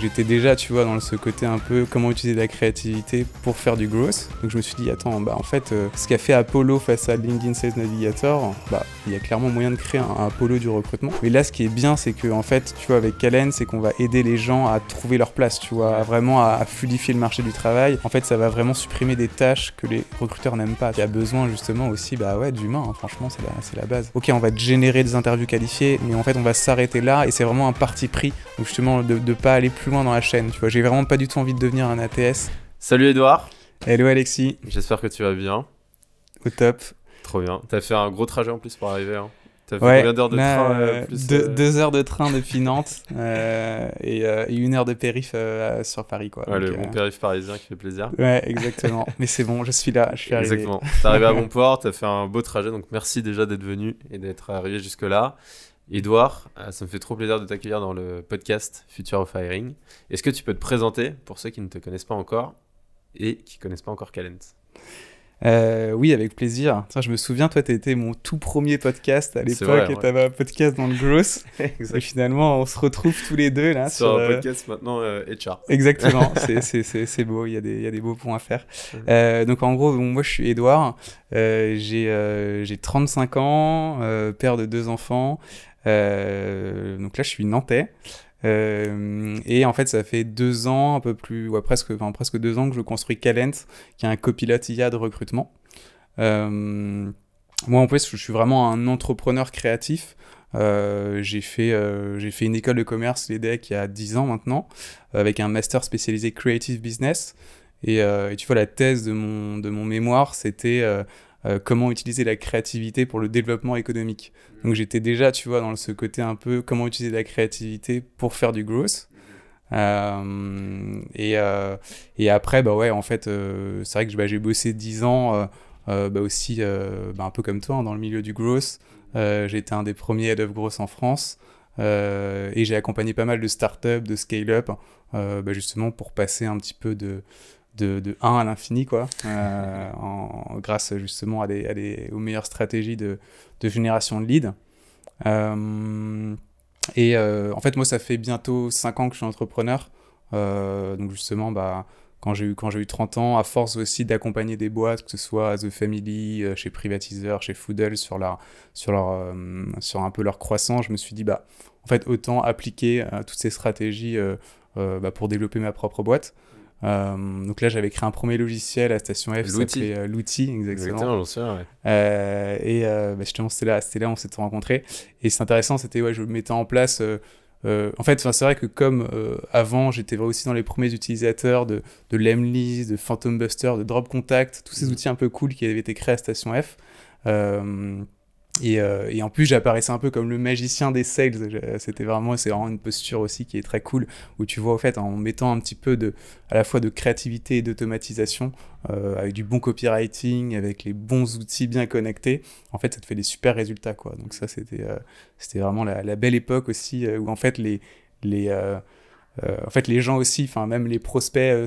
J'étais déjà, tu vois, dans ce côté un peu comment utiliser la créativité pour faire du growth. Donc je me suis dit, attends, bah en fait, ce qu'a fait Apollo face à LinkedIn Sales Navigator, bah il y a clairement moyen de créer un Apollo du recrutement. Mais là, ce qui est bien, c'est que en fait, tu vois, avec Calen, c'est qu'on va aider les gens à trouver leur place, tu vois, à fluidifier le marché du travail. En fait, ça va vraiment supprimer des tâches que les recruteurs n'aiment pas. Il y a besoin justement aussi, bah ouais, d'humain. Hein, franchement, c'est la base. Ok, on va te générer des interviews qualifiées, mais en fait, on va s'arrêter là, et c'est vraiment un parti pris, donc justement de pas aller plus loin dans la chaîne. Tu vois, j'ai vraiment pas du tout envie de devenir un ATS. Salut Edouard. Hello Alexis. J'espère que tu vas bien. Au top. Trop bien. T'as fait un gros trajet en plus pour arriver. Hein. T'as fait Ouais, combien d'heures de train plus 2 heures de train depuis Nantes et 1 heure de périph sur Paris, quoi. Ouais, donc, le bon périph' parisien qui fait plaisir. Ouais, exactement. Mais c'est bon, je suis là, je suis arrivé. Exactement. T'es arrivé à bon port, t'as fait un beau trajet, donc merci déjà d'être venu et d'être arrivé jusque-là. Edouard, ça me fait trop plaisir de t'accueillir dans le podcast Future of Hiring. Est-ce que tu peux te présenter pour ceux qui ne te connaissent pas encore et qui ne connaissent pas encore Calen? Oui, avec plaisir. Tiens, je me souviens, toi, t'étais mon tout premier podcast à l'époque, vrai, et t'avais un podcast dans le Growth. Exact. Et finalement, on se retrouve tous les deux là Sur un podcast maintenant HR. Exactement, c'est beau, il y a des beaux points à faire. Donc en gros, moi je suis Edouard, j'ai 35 ans, père de 2 enfants, donc là je suis nantais. Et en fait ça fait 2 ans, un peu plus, ouais, presque 2 ans que je construis Calent, qui est un copilote IA de recrutement. Moi en plus je suis vraiment un entrepreneur créatif. J'ai fait une école de commerce, l'EDEC, il y a 10 ans maintenant, avec un master spécialisé Creative Business. Et tu vois, la thèse de mon mémoire, c'était comment utiliser la créativité pour le développement économique. Donc j'étais déjà, tu vois, dans ce côté un peu comment utiliser la créativité pour faire du growth. Et après, bah ouais, en fait, c'est vrai que j'ai bossé 10 ans aussi, un peu comme toi, hein, dans le milieu du growth. J'ai été un des premiers Head of Growth en France, et j'ai accompagné pas mal de startups, de scale-up, justement pour passer un petit peu de 1 à l'infini, quoi, grâce justement aux meilleures stratégies de génération de leads. En fait, moi, ça fait bientôt 5 ans que je suis entrepreneur. Donc justement, quand j'ai eu 30 ans, à force aussi d'accompagner des boîtes, que ce soit à The Family, chez Privatiseur, chez Foodle, sur un peu leur croissance, je me suis dit, en fait, autant appliquer toutes ces stratégies pour développer ma propre boîte. Donc là, j'avais créé un premier logiciel à Station F, qui s'appelait L'Outil, exactement. J'en sais, ouais. Justement, c'était là où on s'était rencontrés. Et c'est intéressant, je mettais en place... en fait, c'est vrai que comme avant, j'étais aussi dans les premiers utilisateurs de Lemlist, de Phantom Buster, de Drop Contact, tous ces outils un peu cool qui avaient été créés à Station F. Et en plus, j'apparaissais un peu comme le magicien des sales. C'est vraiment une posture aussi qui est très cool, où tu vois, en fait, en mettant un petit peu à la fois de créativité et d'automatisation, avec du bon copywriting, avec les bons outils bien connectés, en fait, ça te fait des super résultats, quoi. Donc ça, c'était vraiment la belle époque aussi, où en fait, les gens aussi, même les prospects,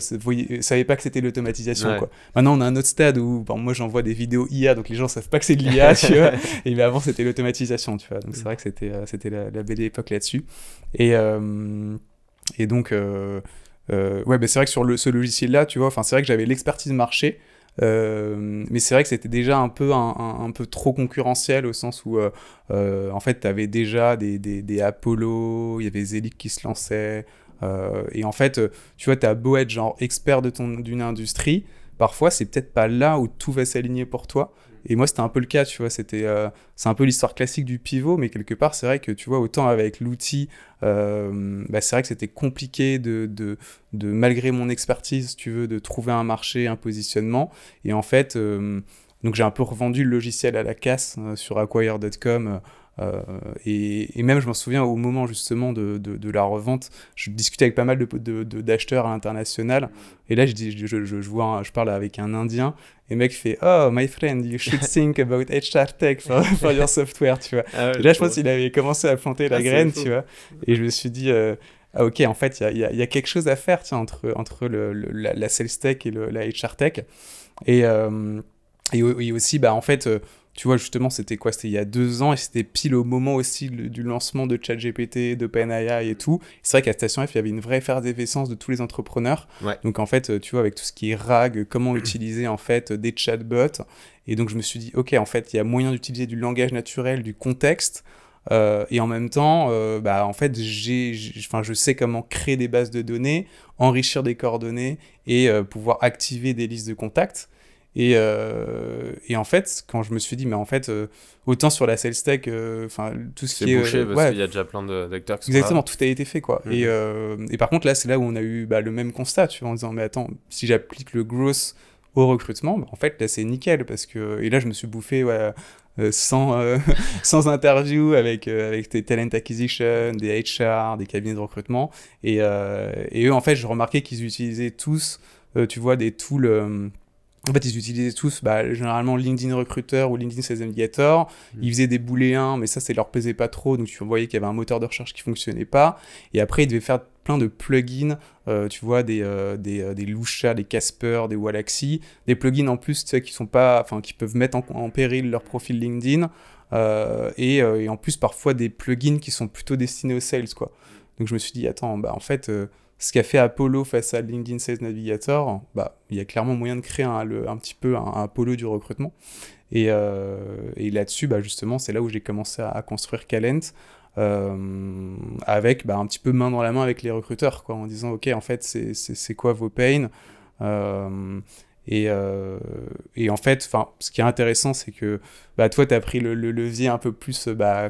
savaient pas que c'était l'automatisation, ouais. quoi. Maintenant, on a un autre stade où, moi, j'envoie des vidéos IA, donc les gens savent pas que c'est de l'IA, tu vois. Mais avant, c'était l'automatisation, tu vois. Donc c'est vrai que c'était la belle époque là-dessus. Et donc, c'est vrai que sur ce logiciel-là, tu vois, c'est vrai que j'avais l'expertise marché. Mais c'est vrai que c'était déjà un peu trop concurrentiel, au sens où en fait t'avais déjà des Apollo, il y avait Zelig qui se lançait, et en fait tu vois, t'as beau être genre expert d'une industrie, parfois c'est peut-être pas là où tout va s'aligner pour toi. Et moi, c'était un peu le cas, tu vois, c'est un peu l'histoire classique du pivot, mais quelque part, c'est vrai que, tu vois, autant avec l'outil, c'est vrai que c'était compliqué de malgré mon expertise, si tu veux, de trouver un marché, un positionnement. Et en fait, donc j'ai un peu revendu le logiciel à la casse sur acquire.com. Et même, je m'en souviens, au moment justement de la revente, je discutais avec pas mal d'acheteurs à l'international. Et là, je parle avec un Indien, et le mec fait « Oh, my friend, you should think about HR tech for your software », tu vois. Ah ouais, et là, je pense qu'il avait commencé à planter la graine, tu vois. Et je me suis dit ok, en fait, il y a quelque chose à faire, tiens, entre la sales tech et la HR tech. Et aussi, en fait... tu vois, justement, c'était quoi? C'était il y a 2 ans et c'était pile au moment aussi du lancement de ChatGPT, d'OpenAI et tout. C'est vrai qu'à Station F, il y avait une vraie effervescence de tous les entrepreneurs. Ouais. Donc, en fait, tu vois, avec tout ce qui est RAG, comment utiliser, en fait, des chatbots. Et donc, je me suis dit, OK, en fait, il y a moyen d'utiliser du langage naturel, du contexte. Et en même temps, en fait, je sais comment créer des bases de données, enrichir des coordonnées et pouvoir activer des listes de contacts. Et en fait, quand je me suis dit, mais en fait, autant sur la sales tech, tout ce C'est qui est... bouché parce qu'il y a déjà plein d'acteurs qui sont Exactement, là. tout a été fait, quoi. Et par contre, là, c'est là où on a eu le même constat, tu vois, en disant, mais attends, si j'applique le growth au recrutement, en fait, là, c'est nickel, parce que... Et là, je me suis bouffé, 100 interviews avec des talent acquisition, des HR, des cabinets de recrutement. Et eux, en fait, je remarquais qu'ils utilisaient tous, tu vois, des tools... En fait, ils utilisaient tous généralement LinkedIn Recruiter ou LinkedIn Sales Navigator. Ils faisaient des booléens, mais ça leur plaisait pas trop. Donc, tu voyais qu'il y avait un moteur de recherche qui fonctionnait pas. Et après, ils devaient faire plein de plugins, tu vois, des Lusha, des Casper, des Wallaxy. Des plugins en plus, tu sais, qui peuvent mettre en péril leur profil LinkedIn. Et en plus, parfois, des plugins qui sont plutôt destinés aux sales, quoi. Donc, je me suis dit, attends, en fait... ce qu'a fait Apollo face à LinkedIn Sales Navigator, il y a clairement moyen de créer un petit peu un Apollo du recrutement. Et là-dessus, justement, c'est là où j'ai commencé à construire Calent, avec un petit peu main dans la main avec les recruteurs, quoi, en disant, OK, en fait, c'est quoi vos pains et en fait, ce qui est intéressant, c'est que toi, tu as pris le levier un peu plus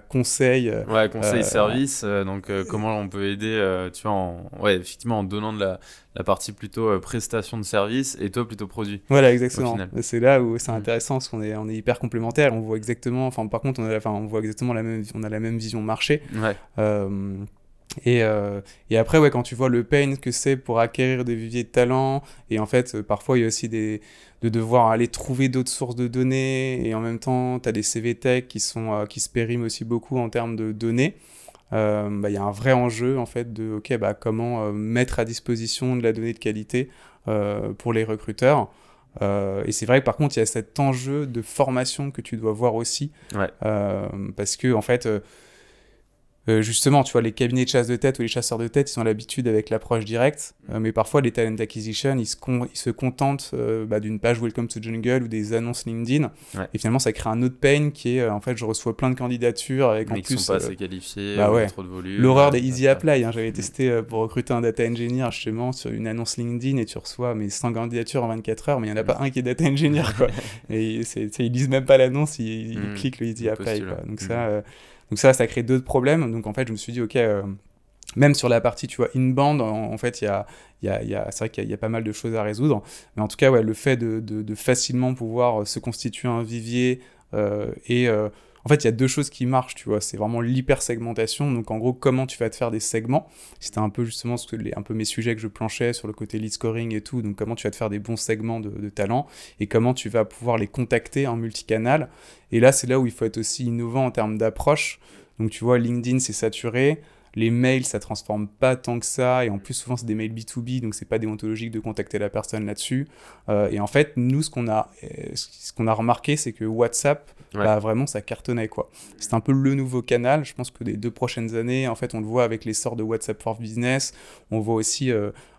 conseil. Ouais, conseil service. Donc, comment on peut aider, tu vois, effectivement, en donnant de la partie plutôt prestation de service et toi plutôt produit. Voilà, exactement. Au final. C'est là où c'est intéressant parce qu'on est hyper complémentaires. On voit exactement, par contre, on voit exactement on a la même vision marché. Ouais. Et après, ouais, quand tu vois le pain que c'est pour acquérir des viviers de talent, et en fait, parfois, il y a aussi de devoir aller trouver d'autres sources de données, et en même temps, tu as des CV tech qui se périment aussi beaucoup en termes de données. Il y a un vrai enjeu, en fait, de comment mettre à disposition de la donnée de qualité pour les recruteurs. Et c'est vrai que par contre, il y a cet enjeu de formation que tu dois voir aussi. Ouais. Parce que, en fait... justement, tu vois, les cabinets de chasse de tête ou les chasseurs de tête, ils ont l'habitude avec l'approche directe, mais parfois les talent acquisition, ils se contentent d'une page Welcome to Jungle ou des annonces LinkedIn, et finalement ça crée un autre pain qui est, en fait, je reçois plein de candidatures avec mais en qui plus... sont pas assez qualifiés, trop de volume. L'horreur des easy apply, hein. J'avais testé pour recruter un data engineer justement sur une annonce LinkedIn et tu reçois 100 candidatures en 24 heures, mais il n'y en a pas un qui est data engineer, quoi. Et ils lisent même pas l'annonce, ils cliquent le easy apply, quoi. Donc ça crée d'autres problèmes. Donc en fait, je me suis dit, OK, même sur la partie, tu vois, inbound, en fait, c'est vrai qu'il y a pas mal de choses à résoudre. Mais en tout cas, ouais, le fait de facilement pouvoir se constituer un vivier en fait, il y a 2 choses qui marchent, tu vois. C'est vraiment l'hyper-segmentation. Donc, en gros, comment tu vas te faire des segments. C'était un peu justement un peu mes sujets que je planchais sur le côté lead scoring et tout. Donc, comment tu vas te faire des bons segments de talents et comment tu vas pouvoir les contacter en multicanal. Et là, c'est là où il faut être aussi innovant en termes d'approche. Donc, tu vois, LinkedIn, c'est saturé. Les mails, ça transforme pas tant que ça, et en plus souvent c'est des mails B2B, donc c'est pas déontologique de contacter la personne là-dessus. Et en fait, nous, ce qu'on a remarqué, c'est que WhatsApp, vraiment, ça cartonnait, quoi. C'est un peu le nouveau canal. Je pense que les 2 prochaines années, en fait, on le voit avec l'essor de WhatsApp for Business. On voit aussi,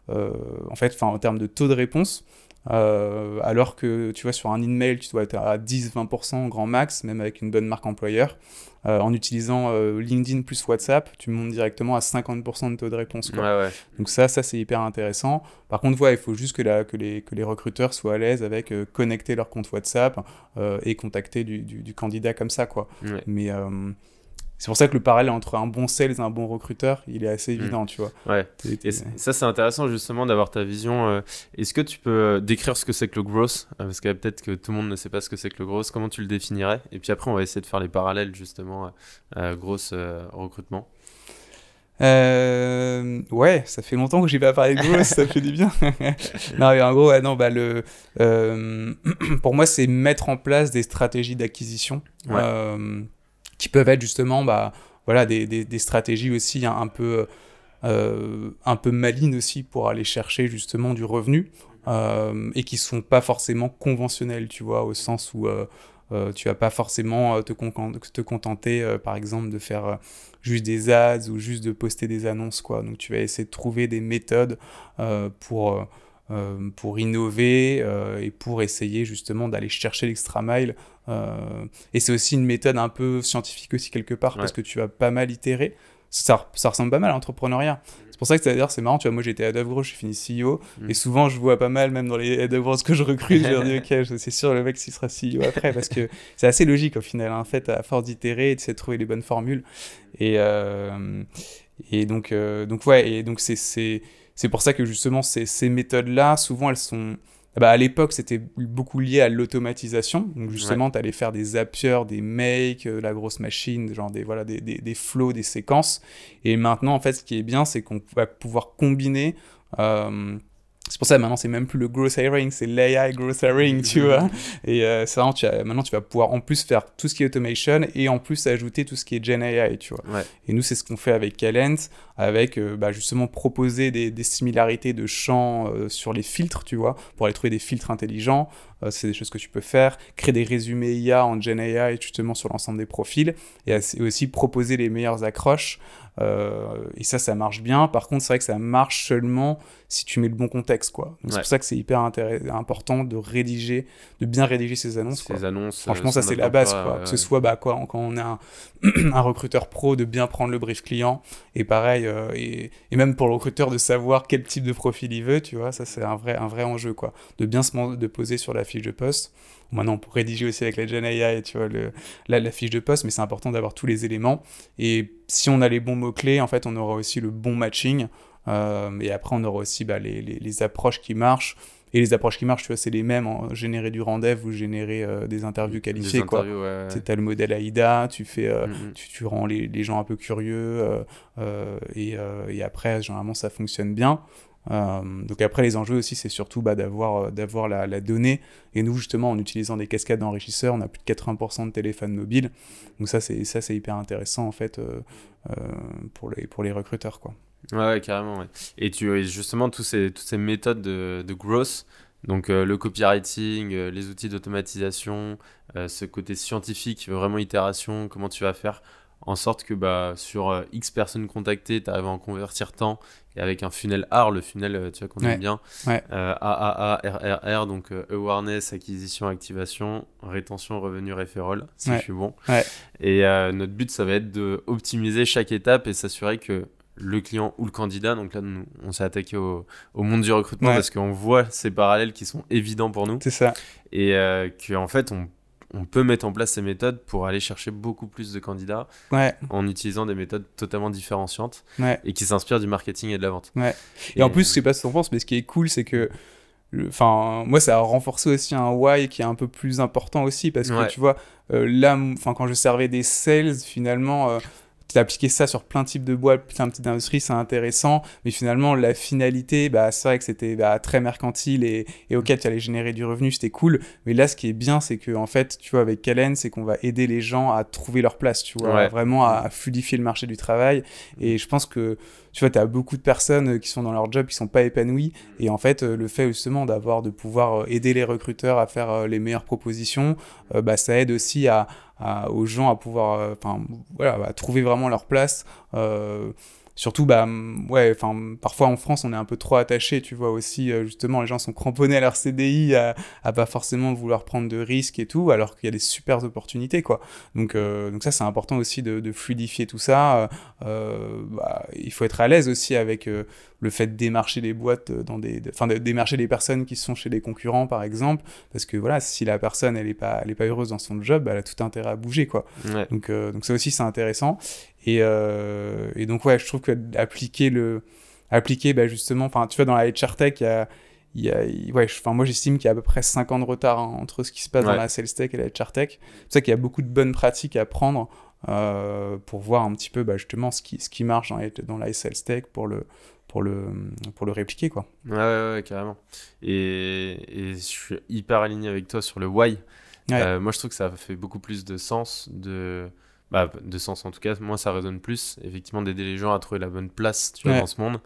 en termes de taux de réponse. Alors que tu vois, sur un email, tu dois être à 10-20% grand max, même avec une bonne marque employeur. En utilisant LinkedIn plus WhatsApp, tu montes directement à 50% de taux de réponse, quoi. Ouais. Donc ça c'est hyper intéressant. Par contre, il faut juste que les recruteurs soient à l'aise avec connecter leur compte WhatsApp et contacter du candidat comme ça, quoi. Ouais. Mais c'est pour ça que le parallèle entre un bon sales et un bon recruteur, il est assez évident, tu vois. Ouais. Et ça, c'est intéressant justement d'avoir ta vision. Est-ce que tu peux décrire ce que c'est que le growth ? Parce que peut-être que tout le monde ne sait pas ce que c'est que le growth. Comment tu le définirais ? Et puis après, on va essayer de faire les parallèles justement growth recrutement. Ouais, ça fait longtemps que j'ai pas parlé de growth, ça fait du bien. Non, mais en gros, pour moi, c'est mettre en place des stratégies d'acquisition. Qui peuvent être justement des stratégies aussi un peu malines aussi pour aller chercher justement du revenu et qui sont pas forcément conventionnelles, tu vois, au sens où Tu vas pas forcément te contenter, par exemple, de faire juste des ads ou juste de poster des annonces, quoi. Donc, tu vas essayer de trouver des méthodes pour innover et pour essayer justement d'aller chercher l'extra mile. Et c'est aussi une méthode un peu scientifique aussi quelque part parce que tu vas pas mal itérer. Ça ressemble pas mal à l'entrepreneuriat. C'est pour ça que d'ailleurs c'est marrant, tu vois, moi j'étais head of growth, j'ai fini CEO et souvent je vois pas mal, même dans les head of growth que je recrute, je leur dis ok, c'est sûr le mec il sera CEO après parce que c'est assez logique au final, en fait, à force d'itérer et de trouver les bonnes formules. Et donc ouais, et donc c'est pour ça que justement ces méthodes-là, souvent elles sont... Bah, à l'époque, c'était beaucoup lié à l'automatisation. Donc justement, tu allais faire des Zapier, des Make, la grosse machine, genre des flows, des séquences. Et maintenant, en fait, ce qui est bien, c'est qu'on va pouvoir combiner... c'est pour ça que maintenant, c'est même plus le growth hiring, c'est l'AI growth hiring, tu vois. Et c'est vraiment, maintenant, tu vas pouvoir en plus faire tout ce qui est automation et en plus ajouter tout ce qui est Gen AI, tu vois. Ouais. Et nous, c'est ce qu'on fait avec Calent, avec justement proposer des similarités de champs sur les filtres, tu vois, pour aller trouver des filtres intelligents. C'est des choses que tu peux faire. Créer des résumés IA en Gen AI, justement, sur l'ensemble des profils. Et aussi proposer les meilleures accroches. Et ça marche bien. Par contre, c'est vrai que ça marche seulement si tu mets le bon contexte, quoi. Donc, c'est pour ça que c'est hyper important de bien rédiger ces annonces, quoi. Franchement, ça, c'est la base, quoi. Que ce soit, quand on a un recruteur pro, de bien prendre le brief client. Et pareil, et même pour le recruteur, de savoir quel type de profil il veut, tu vois. Ça, c'est un vrai enjeu, quoi. De bien de poser sur la fiche de poste. Maintenant, on peut rédiger aussi avec la Gen AI, tu vois, la fiche de poste, mais c'est important d'avoir tous les éléments. Et si on a les bons mots-clés, en fait, on aura aussi le bon matching. Et après, on aura aussi les approches qui marchent. Et les approches qui marchent, tu vois, c'est les mêmes, générer du rendez-vous ou générer des interviews qualifiées, quoi. Tu as le modèle AIDA, tu rends les gens un peu curieux, et après, généralement, ça fonctionne bien. Donc après, les enjeux aussi, c'est surtout d'avoir la donnée. Et nous, justement, en utilisant des cascades d'enrichisseurs, on a plus de 80% de téléphones mobiles. Donc ça, c'est hyper intéressant, en fait, pour les recruteurs, quoi. Ouais, carrément, ouais. Et justement, toutes ces méthodes de growth, donc le copywriting, les outils d'automatisation, ce côté scientifique, vraiment itération, comment tu vas faire en sorte que sur X personnes contactées, tu arrives à en convertir tant, et avec un funnel R, le funnel, tu vois, qu'on aime bien, AAA, donc awareness, acquisition, activation, rétention, revenu, referral, si je suis bon. Ouais. Et notre but, ça va être d'optimiser chaque étape et s'assurer que le client ou le candidat, donc là, nous, on s'est attaqué au monde du recrutement parce qu'on voit ces parallèles qui sont évidents pour nous. C'est ça. Et qu'en fait, on peut mettre en place ces méthodes pour aller chercher beaucoup plus de candidats en utilisant des méthodes totalement différenciantes et qui s'inspirent du marketing et de la vente. Ouais. Et en plus, je sais pas ce que tu en penses, mais ce qui est cool, c'est que moi, ça a renforcé aussi un why qui est un peu plus important aussi parce que tu vois, là, quand je servais des sales, finalement... appliquer ça sur plein de types de boîtes, plein de petites industries, c'est intéressant, mais finalement la finalité, c'est vrai que c'était très mercantile et auquel tu allais générer du revenu, c'était cool, mais là ce qui est bien, c'est que en fait, tu vois, avec Calent, c'est qu'on va aider les gens à trouver leur place, tu vois, vraiment à fluidifier le marché du travail. Et je pense que tu vois, tu as beaucoup de personnes qui sont dans leur job qui sont pas épanouies, et en fait le fait justement de pouvoir aider les recruteurs à faire les meilleures propositions, ça aide aussi aux gens à pouvoir à trouver vraiment leur place, surtout parfois en France on est un peu trop attaché, tu vois, aussi justement les gens sont cramponnés à leur CDI, à pas forcément vouloir prendre de risques et tout, alors qu'il y a des super opportunités, quoi. Donc ça c'est important aussi de fluidifier tout ça. Il faut être à l'aise aussi avec le fait de démarcher des boîtes de démarcher des personnes qui sont chez des concurrents, par exemple, parce que voilà, si la personne elle est pas heureuse dans son job, elle a tout intérêt à bouger, quoi. Donc ça aussi c'est intéressant. Et donc je trouve que appliquer justement, tu vois, dans la HR Tech, moi j'estime qu'il y a à peu près 5 ans de retard entre ce qui se passe dans la Sales Tech et la HR Tech. C'est pour ça qu'il y a beaucoup de bonnes pratiques à prendre pour voir un petit peu justement ce qui marche dans la Sales Tech pour le répliquer, quoi. Ouais, carrément. Et je suis hyper aligné avec toi sur le why. Moi je trouve que ça fait beaucoup plus de sens de sens en tout cas. Moi ça résonne plus effectivement d'aider les gens à trouver la bonne place, tu vois, dans ce monde,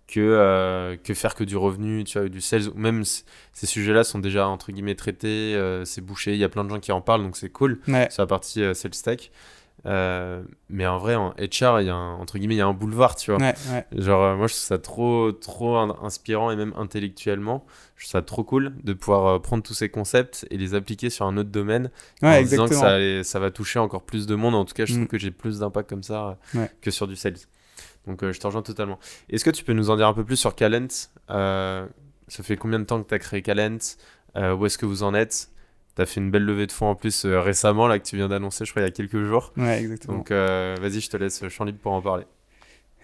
que faire que du revenu, tu vois, du sales. Même ces sujets-là sont déjà, entre guillemets, traités, c'est bouché, il y a plein de gens qui en parlent, donc c'est cool, Ouais. sur la partie sales tech. Mais en vrai, en HR, entre guillemets, il y a un boulevard, tu vois. Ouais, ouais. Genre, moi, je trouve ça trop inspirant et même intellectuellement. Je trouve ça trop cool de pouvoir prendre tous ces concepts et les appliquer sur un autre domaine Ouais, en se disant que exactement. ça va toucher encore plus de monde. En tout cas, je trouve Mm. que j'ai plus d'impact comme ça Ouais. que sur du sales. Donc, je te rejoins totalement. Est-ce que tu peux nous en dire un peu plus sur Calent? Ça fait combien de temps que tu as créé Calent? Où est-ce que vous en êtes? Tu as fait une belle levée de fonds en plus récemment, là, que tu viens d'annoncer, je crois, il y a quelques jours. Ouais, exactement. Donc, vas-y, je te laisse champ libre pour en parler.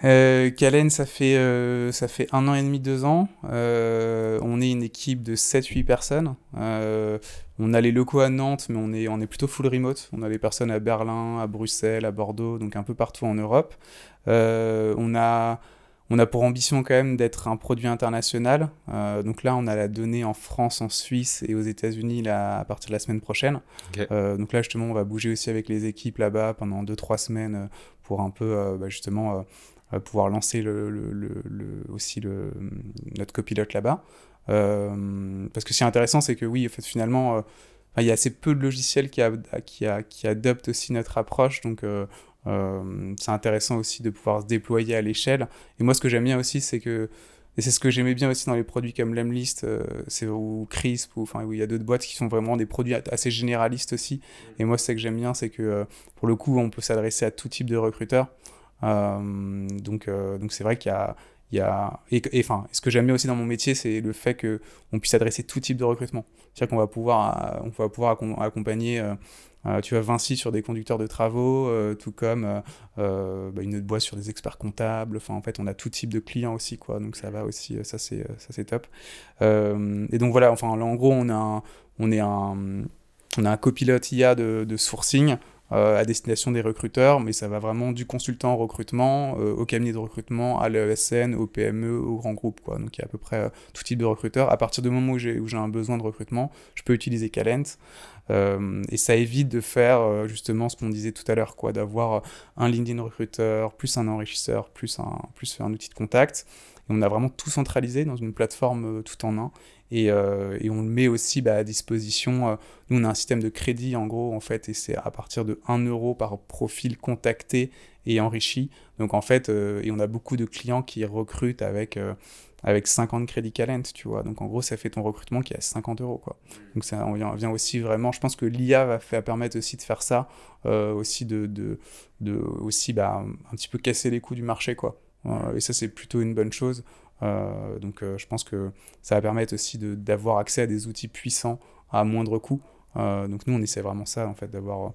Calen, ça fait 1 an et demi, 2 ans. On est une équipe de 7-8 personnes. On a les locaux à Nantes, mais on est plutôt full remote. On a des personnes à Berlin, à Bruxelles, à Bordeaux, donc un peu partout en Europe. On a pour ambition quand même d'être un produit international. Donc là, on a la donnée en France, en Suisse et aux États-Unis là, à partir de la semaine prochaine. Ok. Donc là, justement, on va bouger aussi avec les équipes là-bas pendant 2-3 semaines pour un peu justement pouvoir lancer aussi notre copilote là-bas. Parce que ce qui est intéressant, c'est que oui, en fait, finalement, il y a assez peu de logiciels qui adoptent aussi notre approche. Donc, c'est intéressant aussi de pouvoir se déployer à l'échelle. Et moi, ce que j'aime bien aussi, c'est que, et c'est ce que j'aimais bien aussi dans les produits comme Lemlist, ou Crisp, où il y a d'autres boîtes qui sont vraiment des produits assez généralistes aussi. Et moi, ce que j'aime bien, c'est que pour le coup, on peut s'adresser à tout type de recruteurs. Donc c'est vrai ce que j'aime bien aussi dans mon métier, c'est le fait qu'on puisse adresser tout type de recrutement. C'est-à-dire qu'on va pouvoir accompagner tu vois, Vinci sur des conducteurs de travaux, tout comme une autre boîte sur des experts comptables. Enfin, en fait, on a tout type de clients aussi, quoi. Donc ça va aussi, ça c'est top. Et donc voilà, enfin là en gros, on a un copilote IA de sourcing à destination des recruteurs, mais ça va vraiment du consultant au recrutement, au cabinet de recrutement, à l'ESN, au PME, au grand groupe, quoi. Donc il y a à peu près tout type de recruteurs. À partir du moment où j'ai un besoin de recrutement, je peux utiliser Calent. Et ça évite de faire justement ce qu'on disait tout à l'heure, quoi, d'avoir un LinkedIn recruteur, plus un enrichisseur, plus un outil de contact. Et on a vraiment tout centralisé dans une plateforme tout en un. Et on le met aussi à disposition. Nous, on a un système de crédit, en gros, en fait, et c'est à partir de 1 euro par profil contacté et enrichi. Donc, en fait, et on a beaucoup de clients qui recrutent avec 50 crédits Calent, tu vois. Donc, en gros, ça fait ton recrutement qui est à 50 euros, quoi. Donc, ça, on vient aussi vraiment... Je pense que l'IA va permettre aussi de faire ça, aussi aussi, un petit peu casser les coûts du marché, quoi. Et ça, c'est plutôt une bonne chose. Donc je pense que ça va permettre aussi d'avoir accès à des outils puissants à moindre coût. Donc nous on essaie vraiment ça en fait, d'avoir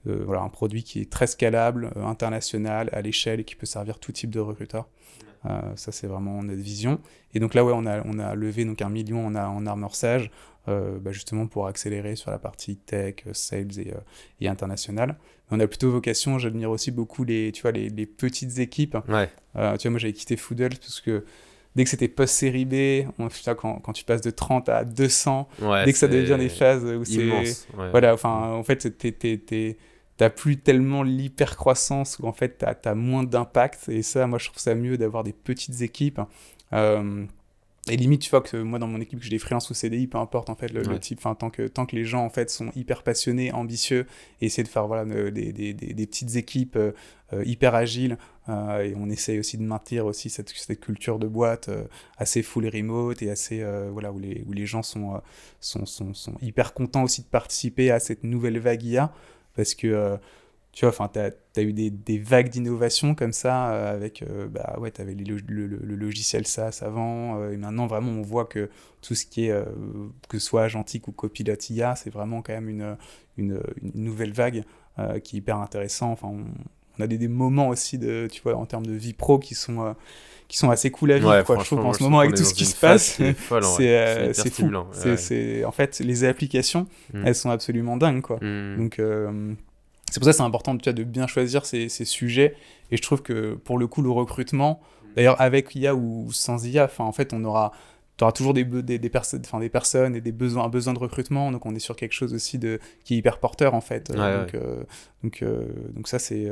voilà, un produit qui est très scalable, international, à l'échelle et qui peut servir tout type de recruteur. Ça c'est vraiment notre vision. Et donc là ouais, on a levé donc 1 million en amorçage justement pour accélérer sur la partie tech, sales et international. On a plutôt vocation, j'admire aussi beaucoup les petites équipes. Ouais. Tu vois, moi j'avais quitté Foodles parce que dès que c'était post-série B, quand tu passes de 30 à 200, Ouais, dès que ça devient des phases où immense. c'est... Ouais. Voilà, enfin, en fait, t'as plus tellement l'hyper-croissance où en fait, t'as moins d'impact. Et ça, moi, je trouve ça mieux d'avoir des petites équipes. Et limite, tu vois que moi, dans mon équipe, que j'ai des freelances ou CDI, peu importe, en fait, le type, enfin, tant que les gens, en fait, sont hyper passionnés, ambitieux, et essayer de faire, voilà, des petites équipes hyper agiles, et on essaye aussi de maintenir aussi cette culture de boîte assez full remote, et assez, voilà, où les gens sont hyper contents aussi de participer à cette nouvelle vague IA, parce que, tu vois, enfin, t'as eu des vagues d'innovation comme ça, avec, ouais, t'avais le logiciel SaaS avant, et maintenant, vraiment, on voit que tout ce qui est, que ce soit agentique ou copilote IA, c'est vraiment quand même une nouvelle vague qui est hyper intéressant. Enfin, on a des moments aussi, tu vois, en termes de vie pro qui sont assez cool à vivre, Ouais, quoi. Je trouve qu'en moi, ce moment, avec tout ce qui se passe, c'est folle, en vrai. c'est fou. stimulant. En fait, les applications, elles sont absolument dingues, quoi. Donc, c'est pour ça que c'est important, tu vois, de bien choisir ces sujets. Et je trouve que, pour le coup, le recrutement, d'ailleurs, avec IA ou sans IA, en fait, on aura tu auras toujours des personnes et un besoin de recrutement, donc on est sur quelque chose aussi qui est hyper porteur en fait. Donc ça c'est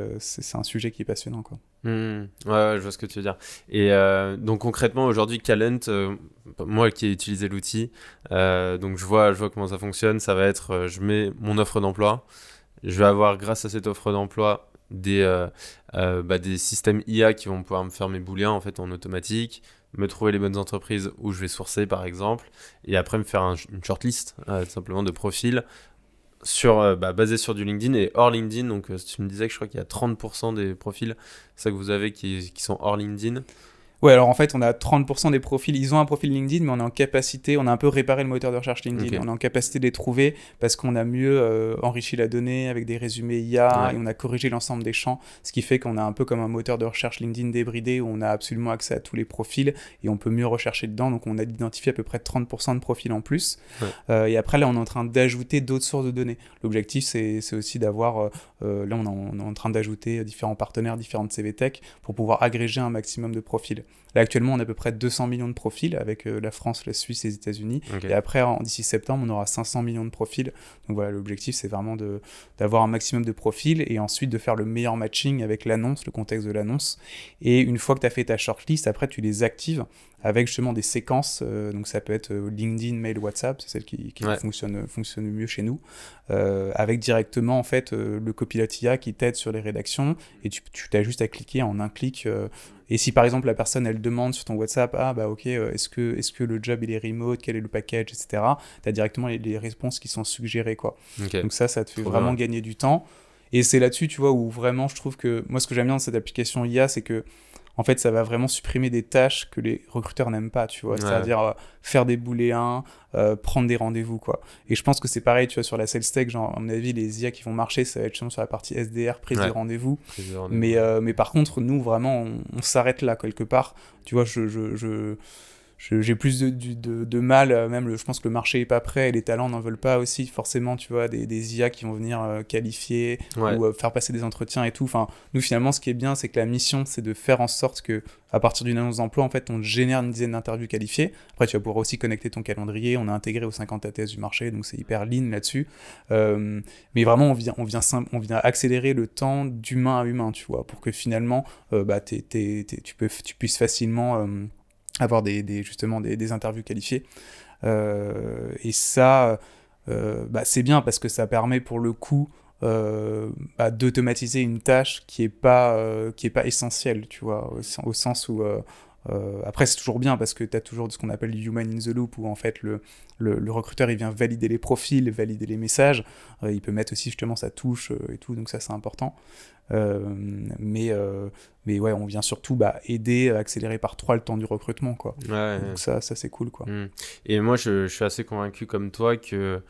un sujet qui est passionnant, quoi. Ouais, je vois ce que tu veux dire. Et donc concrètement aujourd'hui Calent, moi qui ai utilisé l'outil, donc je vois comment ça fonctionne. Ça va être, je mets mon offre d'emploi, je vais avoir grâce à cette offre d'emploi des systèmes IA qui vont pouvoir me faire mes booléens en fait en automatique, me trouver les bonnes entreprises où je vais sourcer par exemple, et après me faire une shortlist tout simplement de profils basé sur du LinkedIn et hors LinkedIn. Donc tu me disais que je crois qu'il y a 30% des profils, c'est ça que vous avez qui sont hors LinkedIn. Ouais, alors en fait, on a 30% des profils, ils ont un profil LinkedIn, mais on est en capacité, on a un peu réparé le moteur de recherche LinkedIn, Okay. On est en capacité de les trouver parce qu'on a mieux enrichi la donnée avec des résumés IA, et on a corrigé l'ensemble des champs, ce qui fait qu'on a un peu comme un moteur de recherche LinkedIn débridé où on a absolument accès à tous les profils et on peut mieux rechercher dedans, donc on a identifié à peu près 30% de profils en plus. Et après, là, on est en train d'ajouter d'autres sources de données. L'objectif, c'est aussi d'avoir, là, on est en train d'ajouter différents partenaires, différentes CV Tech pour pouvoir agréger un maximum de profils. Là, actuellement, on a à peu près 200 millions de profils avec la France, la Suisse et les États-Unis. Et après, d'ici septembre, on aura 500 millions de profils. Donc voilà, l'objectif, c'est vraiment d'avoir un maximum de profils et ensuite de faire le meilleur matching avec l'annonce, le contexte de l'annonce. Et une fois que tu as fait ta shortlist, après, tu les actives avec justement des séquences. Donc ça peut être LinkedIn, mail, WhatsApp, c'est celle qui fonctionne le mieux chez nous. Avec directement, en fait, le copilot IA qui t'aide sur les rédactions. Et tu as juste à cliquer en un clic. Et si par exemple la personne elle demande sur ton WhatsApp, est-ce que le job il est remote, quel est le package, etc. Tu as directement les réponses qui sont suggérées, quoi. Donc ça te fait vraiment gagner du temps. Et c'est là-dessus, tu vois, où vraiment je trouve que moi ce que j'aime bien dans cette application IA, c'est que en fait, ça va vraiment supprimer des tâches que les recruteurs n'aiment pas, tu vois. C'est-à-dire faire des booléens, prendre des rendez-vous, quoi. Et je pense que c'est pareil, tu vois, sur la sales tech, genre, à mon avis, les IA qui vont marcher, ça va être sur la partie SDR, prise de rendez-vous. Mais par contre, nous, vraiment, on s'arrête là, quelque part. Tu vois, j'ai plus de mal, même je pense que le marché est pas prêt et les talents n'en veulent pas aussi forcément, tu vois, des IA qui vont venir qualifier ou faire passer des entretiens et tout. Enfin, nous finalement ce qui est bien, c'est que la mission c'est de faire en sorte que à partir d'une annonce d'emploi, en fait, on génère une dizaine d'interviews qualifiées. Après, tu vas pouvoir aussi connecter ton calendrier. On a intégré aux 50 ATS du marché, donc c'est hyper lean là-dessus. Mais vraiment, on vient accélérer le temps d'humain à humain, tu vois, pour que finalement, tu puisses facilement avoir justement des interviews qualifiées. Et ça, c'est bien parce que ça permet pour le coup d'automatiser une tâche qui est pas essentielle, tu vois, au sens où après c'est toujours bien parce que tu as toujours ce qu'on appelle du human in the loop où en fait le recruteur il vient valider les profils, valider les messages, il peut mettre aussi justement sa touche et tout, donc ça c'est important. Mais ouais, on vient surtout aider, accélérer par 3 le temps du recrutement, quoi. Donc ça c'est cool, quoi. Et moi je suis assez convaincu comme toi que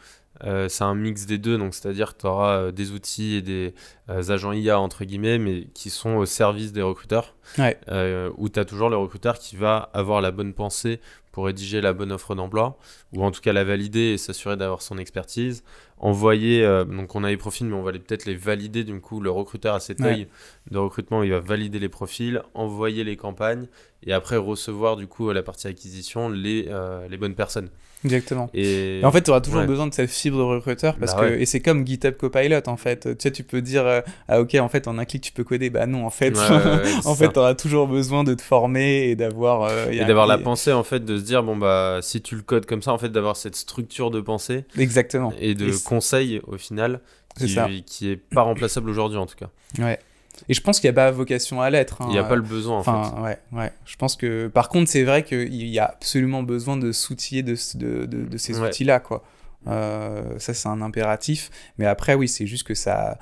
c'est un mix des deux, donc c'est-à-dire que tu auras des outils et des agents IA entre guillemets, mais qui sont au service des recruteurs, où tu as toujours le recruteur qui va avoir la bonne pensée pour rédiger la bonne offre d'emploi, ou en tout cas la valider et s'assurer d'avoir son expertise, envoyer, donc on a les profils, mais on va peut-être les valider, du coup le recruteur a cet œil de recrutement, il va valider les profils, envoyer les campagnes, et après recevoir du coup à la partie acquisition les bonnes personnes. Exactement. Et en fait, tu auras toujours besoin de cette fibre de recruteur parce que et c'est comme GitHub Copilot en fait. Tu sais, tu peux dire OK, en fait en un clic tu peux coder. Bah non, en fait en fait, tu auras toujours besoin de te former et d'avoir d'avoir la pensée en fait de se dire si tu le codes comme ça en fait d'avoir cette structure de pensée. Exactement. Et de conseils au final qui est pas remplaçable aujourd'hui en tout cas. Ouais. Et je pense qu'il n'y a pas vocation à l'être. Il n'y a pas le besoin, en fait. Ouais. Je pense que, par contre, c'est vrai qu'il y a absolument besoin de s'outiller de ces outils-là, quoi. Ça, c'est un impératif. Mais après, oui, c'est juste que ça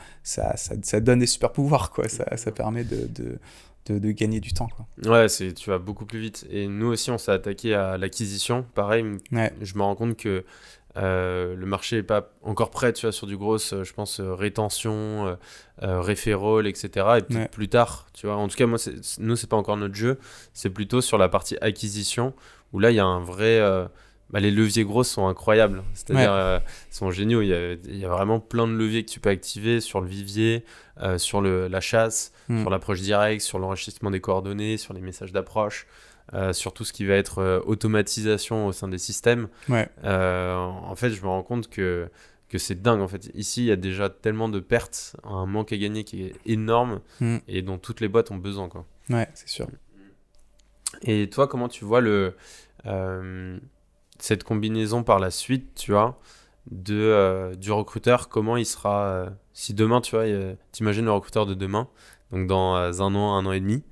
donne des super pouvoirs, quoi. Ça permet de gagner du temps, quoi. Ouais, tu vas beaucoup plus vite. Et nous aussi, on s'est attaqué à l'acquisition. Pareil, je me rends compte que le marché n'est pas encore prêt, tu vois, sur du gros, je pense, rétention, referral, etc. Et peut-être plus tard, tu vois. En tout cas, nous, c'est pas encore notre jeu. C'est plutôt sur la partie acquisition, où là, il y a un vrai... les leviers gros sont incroyables. C'est-à-dire, ils sont géniaux. Il y a vraiment plein de leviers que tu peux activer sur le vivier, sur la chasse, sur l'approche directe, sur l'enrichissement des coordonnées, sur les messages d'approche. sur tout ce qui va être automatisation au sein des systèmes. Ouais. En fait, je me rends compte que c'est dingue. En fait, ici, il y a déjà tellement de pertes, un manque à gagner qui est énorme et dont toutes les boîtes ont besoin, quoi. Ouais, c'est sûr. Et toi, comment tu vois cette combinaison par la suite, tu vois, du recruteur, comment il sera... si demain, tu vois, t'imagines le recruteur de demain, donc dans un an et demi,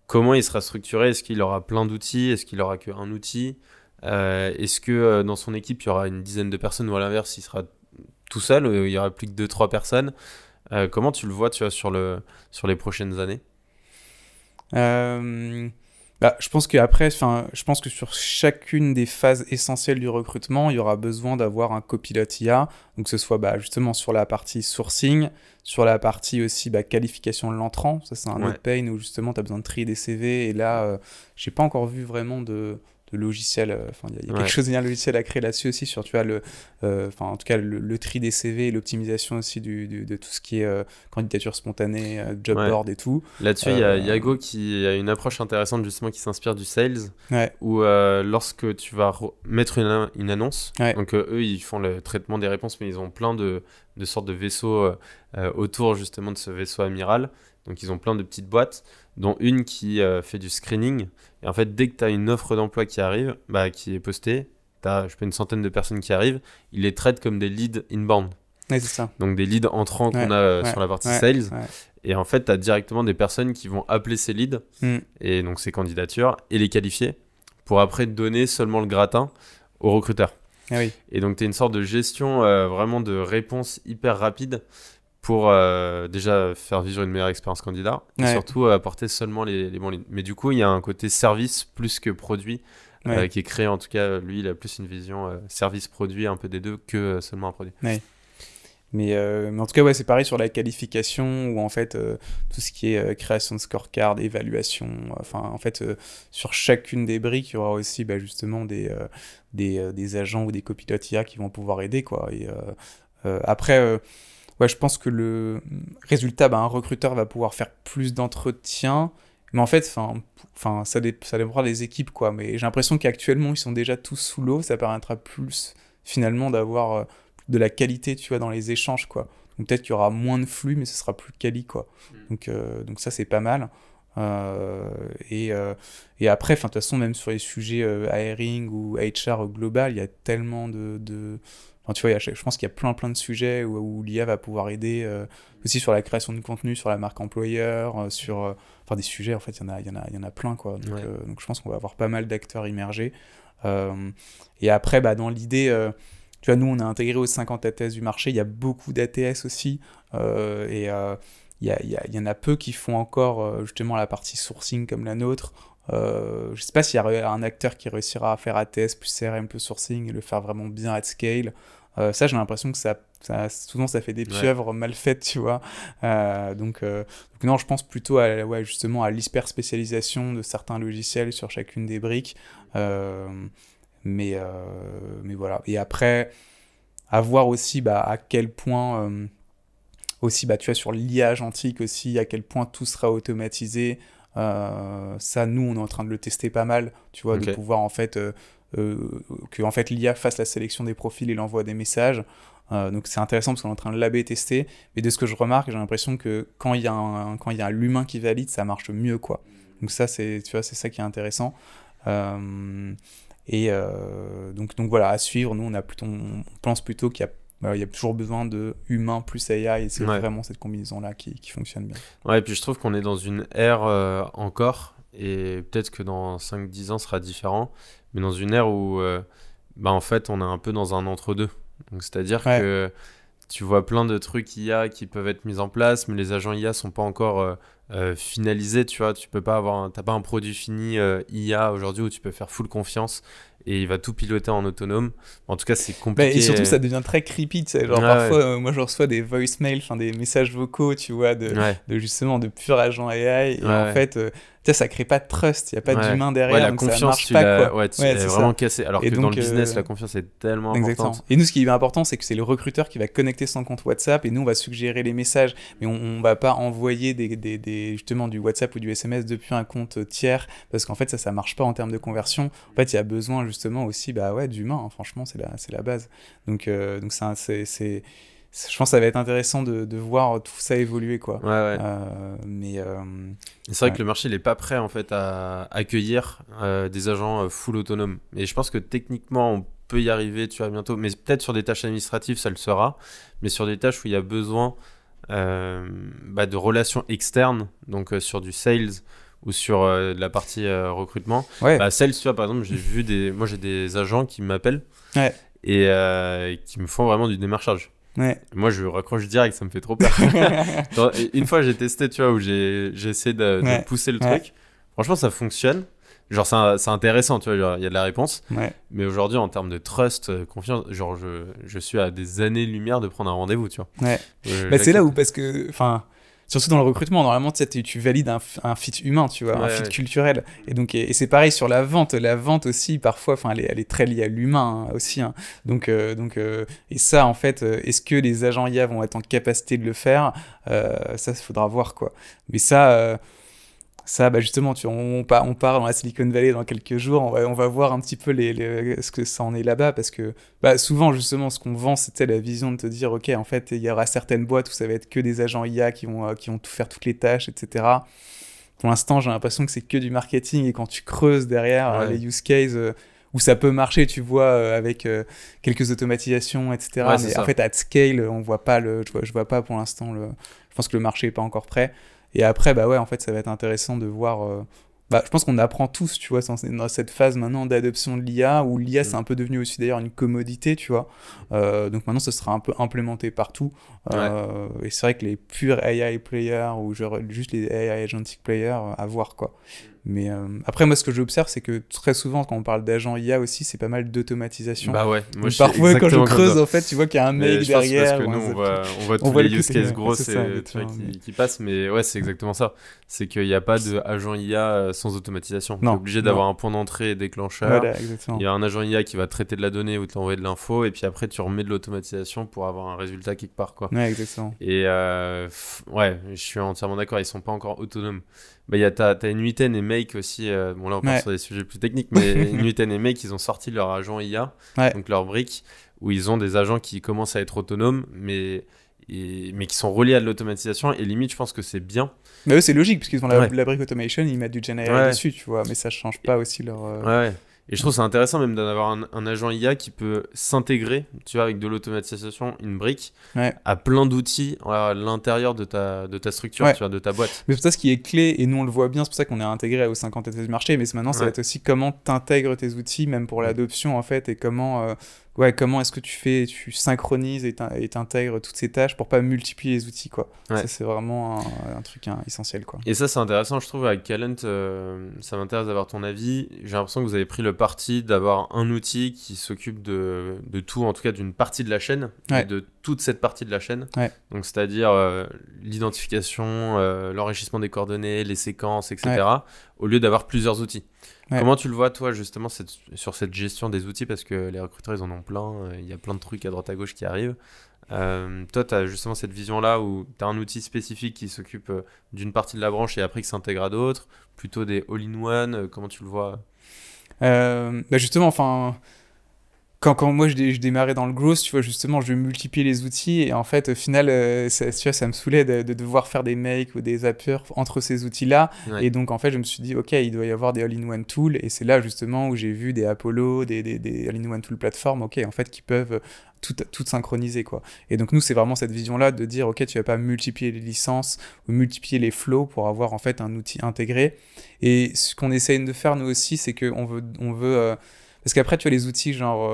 comment il sera structuré? Est-ce qu'il aura plein d'outils? Est-ce qu'il aura qu'un outil? Est-ce que dans son équipe, il y aura une dizaine de personnes ou à l'inverse, il sera tout seul, il y aura plus que 2-3 personnes? Comment tu le vois, tu vois, sur les prochaines années? Je pense je pense que sur chacune des phases essentielles du recrutement, il y aura besoin d'avoir un copilote IA, donc que ce soit justement sur la partie sourcing, sur la partie aussi qualification de l'entrant. Ça, c'est un autre pain où justement tu as besoin de trier des CV, et là, j'ai pas encore vu vraiment de logiciel, il y a quelque chose d'un logiciel à créer là-dessus aussi, sur tu vois en tout cas le tri des CV et l'optimisation aussi de tout ce qui est candidature spontanée, job board et tout. Là-dessus, il y a Yago qui a une approche intéressante justement qui s'inspire du sales, où lorsque tu vas mettre une annonce, donc eux ils font le traitement des réponses, mais ils ont plein de sortes de vaisseaux autour justement de ce vaisseau amiral. Donc ils ont plein de petites boîtes, dont une qui fait du screening. Et en fait, dès que tu as une offre d'emploi qui arrive, qui est postée, tu as une centaine de personnes qui arrivent, ils les traitent comme des leads inbound. Ouais, c'est ça. Donc des leads entrants qu'on a sur la partie sales. Et en fait, tu as directement des personnes qui vont appeler ces leads, et donc ces candidatures, et les qualifier, pour après donner seulement le gratin aux recruteurs. Et donc tu as une sorte de gestion vraiment de réponse hyper rapide, pour déjà faire vivre une meilleure expérience candidat, et surtout apporter seulement les bons leads. Mais du coup, il y a un côté service plus que produit qui est créé. En tout cas, lui, il a plus une vision service-produit, un peu des deux, que seulement un produit. Mais en tout cas, c'est pareil sur la qualification, où en fait, tout ce qui est création de scorecard, évaluation, en fait, sur chacune des briques, il y aura aussi justement des agents ou des copilotes IA qui vont pouvoir aider, quoi. Et après... je pense que le résultat, un recruteur va pouvoir faire plus d'entretiens, mais en fait, ça dépendra des équipes, quoi. Mais j'ai l'impression qu'actuellement, ils sont déjà tous sous l'eau. Ça permettra plus, finalement, d'avoir de la qualité, tu vois, dans les échanges, quoi. Donc peut-être qu'il y aura moins de flux, mais ce sera plus quali, quoi. Donc ça, c'est pas mal. Et après, de toute façon, même sur les sujets hiring ou HR global, il y a tellement tu vois, je pense qu'il y a plein de sujets où l'IA va pouvoir aider aussi sur la création de contenu, sur la marque employeur, sur des sujets, en fait, il y en a plein, quoi. Donc je pense qu'on va avoir pas mal d'acteurs immergés. Et après, dans l'idée, tu vois, nous, on a intégré aux 50 ATS du marché, il y a beaucoup d'ATS aussi, et il y en a peu qui font encore justement la partie sourcing comme la nôtre. Je sais pas s'il y a un acteur qui réussira à faire ATS plus CRM plus sourcing et le faire vraiment bien at scale. Ça, j'ai l'impression que souvent ça fait des pieuvres mal faites, tu vois. Donc non, je pense plutôt justement à l'hyper spécialisation de certains logiciels sur chacune des briques. Mais voilà. Et après, à voir aussi à quel point aussi, tu vois, sur l'IA agentique aussi, à quel point tout sera automatisé. Ça, nous, on est en train de le tester pas mal, tu vois, de pouvoir en fait que en fait l'IA fasse la sélection des profils et l'envoie des messages. Donc c'est intéressant parce qu'on est en train de l'AB tester. Mais de ce que je remarque, j'ai l'impression que quand il y a l'humain qui valide, ça marche mieux, quoi. Donc ça, c'est ça qui est intéressant. Donc voilà, à suivre. Nous, on pense plutôt qu'il y a toujours besoin de humain plus AI, et c'est vraiment cette combinaison-là qui fonctionne bien. Ouais, et puis je trouve qu'on est dans une ère encore, et peut-être que dans 5-10 ans, ce sera différent, mais dans une ère où en fait, on est un peu dans un entre-deux. Donc, c'est-à-dire que tu vois plein de trucs IA qui peuvent être mis en place, mais les agents IA sont pas encore finalisés, tu vois. T'as pas un produit fini IA aujourd'hui où tu peux faire full confiance et il va tout piloter en autonome. En tout cas, c'est compliqué. Et surtout, ça devient très creepy, tu sais. Genre, parfois, moi, je reçois des voicemails, des messages vocaux, tu vois, de justement de purs agents AI. Et en fait, sais, ça crée pas de trust, il y a pas d'humain derrière, ouais, la donc confiance, ça marche pas, quoi. Ouais, elle est vraiment cassée. Alors que dans le business, la confiance est tellement importante. Et nous, ce qui est important, c'est que c'est le recruteur qui va connecter son compte WhatsApp et nous, on va suggérer les messages. Mais on va pas envoyer justement du WhatsApp ou du SMS depuis un compte tiers parce qu'en fait, ça marche pas en termes de conversion. En fait, il y a besoin justement aussi d'humain, hein, franchement, c'est la base. Donc je pense que ça va être intéressant de voir tout ça évoluer, quoi. Ouais. C'est vrai que le marché, il est pas prêt, en fait, à accueillir des agents full autonomes. Et je pense que techniquement, on peut y arriver, tu vois, bientôt. Mais peut-être sur des tâches administratives, ça le sera. Mais sur des tâches où il y a besoin de relations externes, donc sur du sales ou sur la partie recrutement. Sales, tu vois, par exemple, moi, j'ai des agents qui m'appellent et qui me font vraiment du démarchage. Ouais. Moi, je raccroche direct, ça me fait trop peur. Une fois, j'ai testé, tu vois, où j'ai essayé de pousser le truc. Franchement, ça fonctionne. Genre, c'est intéressant, tu vois, il y a de la réponse. Mais aujourd'hui, en termes de trust, confiance, genre, je suis à des années-lumière de prendre un rendez-vous, tu vois. C'est là où, parce que, enfin, surtout dans le recrutement, normalement, tu valides un fit humain, tu vois, un fit culturel. Et donc, et c'est pareil sur la vente. La vente aussi, parfois, enfin, elle est très liée à l'humain aussi. Hein. Donc, et ça, en fait, est-ce que les agents IA vont être en capacité de le faire ? Ça, il faudra voir, quoi. Mais ça, justement, on part dans la Silicon Valley dans quelques jours, on va voir un petit peu ce que ça en est là-bas, parce que souvent, justement, ce qu'on vend, c'était la vision de te dire, ok, en fait, il y aura certaines boîtes où ça va être que des agents IA qui vont tout faire toutes les tâches, etc. Pour l'instant, j'ai l'impression que c'est que du marketing, et quand tu creuses derrière les use cases où ça peut marcher, tu vois, avec quelques automatisations, etc. Mais en fait, at scale, on voit pas je vois pas pour l'instant je pense que le marché est pas encore prêt. Et après, en fait, ça va être intéressant de voir... je pense qu'on apprend tous, tu vois, dans cette phase maintenant d'adoption de l'IA, où l'IA, c'est un peu devenu aussi d'ailleurs une commodité, tu vois. Donc maintenant, ça sera un peu implémenté partout. Et c'est vrai que les purs AI players, ou juste les AI agentic players, à voir, quoi. Mais après, moi, ce que j'observe, c'est que très souvent, quand on parle d'agents IA aussi, c'est pas mal d'automatisation. Moi, parfois, quand je creuse, en fait, tu vois qu'il y a un mec derrière. Parce que nous, on voit tous les use cases gros qui passent, mais ouais, c'est exactement ça. C'est qu'il n'y a pas d'agent IA sans automatisation. Tu es obligé d'avoir un point d'entrée et déclencheur. Voilà, il y a un agent IA qui va traiter de la donnée ou t'envoyer de l'info, et puis après, tu remets de l'automatisation pour avoir un résultat quelque part, quoi. Ouais, exactement. Et je suis entièrement d'accord, ils sont pas encore autonomes. T'as Nuiten et Make aussi, bon là on part sur des sujets plus techniques, mais Nuiten et Make, ils ont sorti leur agent IA, donc leur brique, où ils ont des agents qui commencent à être autonomes, mais qui sont reliés à de l'automatisation, et limite je pense que c'est bien. Mais eux c'est logique, parce qu'ils ont la brique automation, ils mettent du Gen AI dessus, tu vois, mais ça change pas aussi leur... Et je trouve ça intéressant même d'avoir un agent IA qui peut s'intégrer, tu vois, avec de l'automatisation, une brique, à plein d'outils à l'intérieur de ta structure, tu vois, de ta boîte. Mais c'est ça ce qui est clé, et nous on le voit bien, c'est pour ça qu'on est intégré aux 50 têtes du marché, mais maintenant ça va être aussi comment t'intègres tes outils, même pour l'adoption en fait, et comment est-ce que tu synchronises et t'intègres toutes ces tâches pour pas multiplier les outils, quoi. Ça c'est vraiment un truc essentiel, quoi. Et ça c'est intéressant, je trouve, avec Calent, ça m'intéresse d'avoir ton avis. J'ai l'impression que vous avez pris le parti d'avoir un outil qui s'occupe de tout, en tout cas d'une partie de la chaîne, et de toute cette partie de la chaîne. Donc c'est-à-dire l'identification, l'enrichissement des coordonnées, les séquences, etc. Au lieu d'avoir plusieurs outils. Comment tu le vois, toi, justement, sur cette gestion des outils? Parce que les recruteurs, ils en ont plein. Il y a plein de trucs à droite à gauche qui arrivent. Toi, tu as justement cette vision-là où tu as un outil spécifique qui s'occupe d'une partie de la branche et après qui s'intègre à d'autres. Plutôt des all-in-one. Comment tu le vois? Justement, enfin... Quand moi je démarrais dans le growth, tu vois, justement, je multipliais les outils, et en fait, au final, ça me saoulait de devoir faire des makes ou des zappers entre ces outils-là. Et donc, en fait, je me suis dit, ok, il doit y avoir des all-in-one tools, et c'est là, justement, où j'ai vu des Apollo, des all-in-one tool plateformes, ok, en fait, qui peuvent tout synchroniser, quoi. Et donc, nous, c'est vraiment cette vision-là de dire, ok, tu vas pas multiplier les licences ou multiplier les flows pour avoir, en fait, un outil intégré. Et ce qu'on essaye de faire, nous aussi, c'est qu'on veut parce qu'après, tu as les outils genre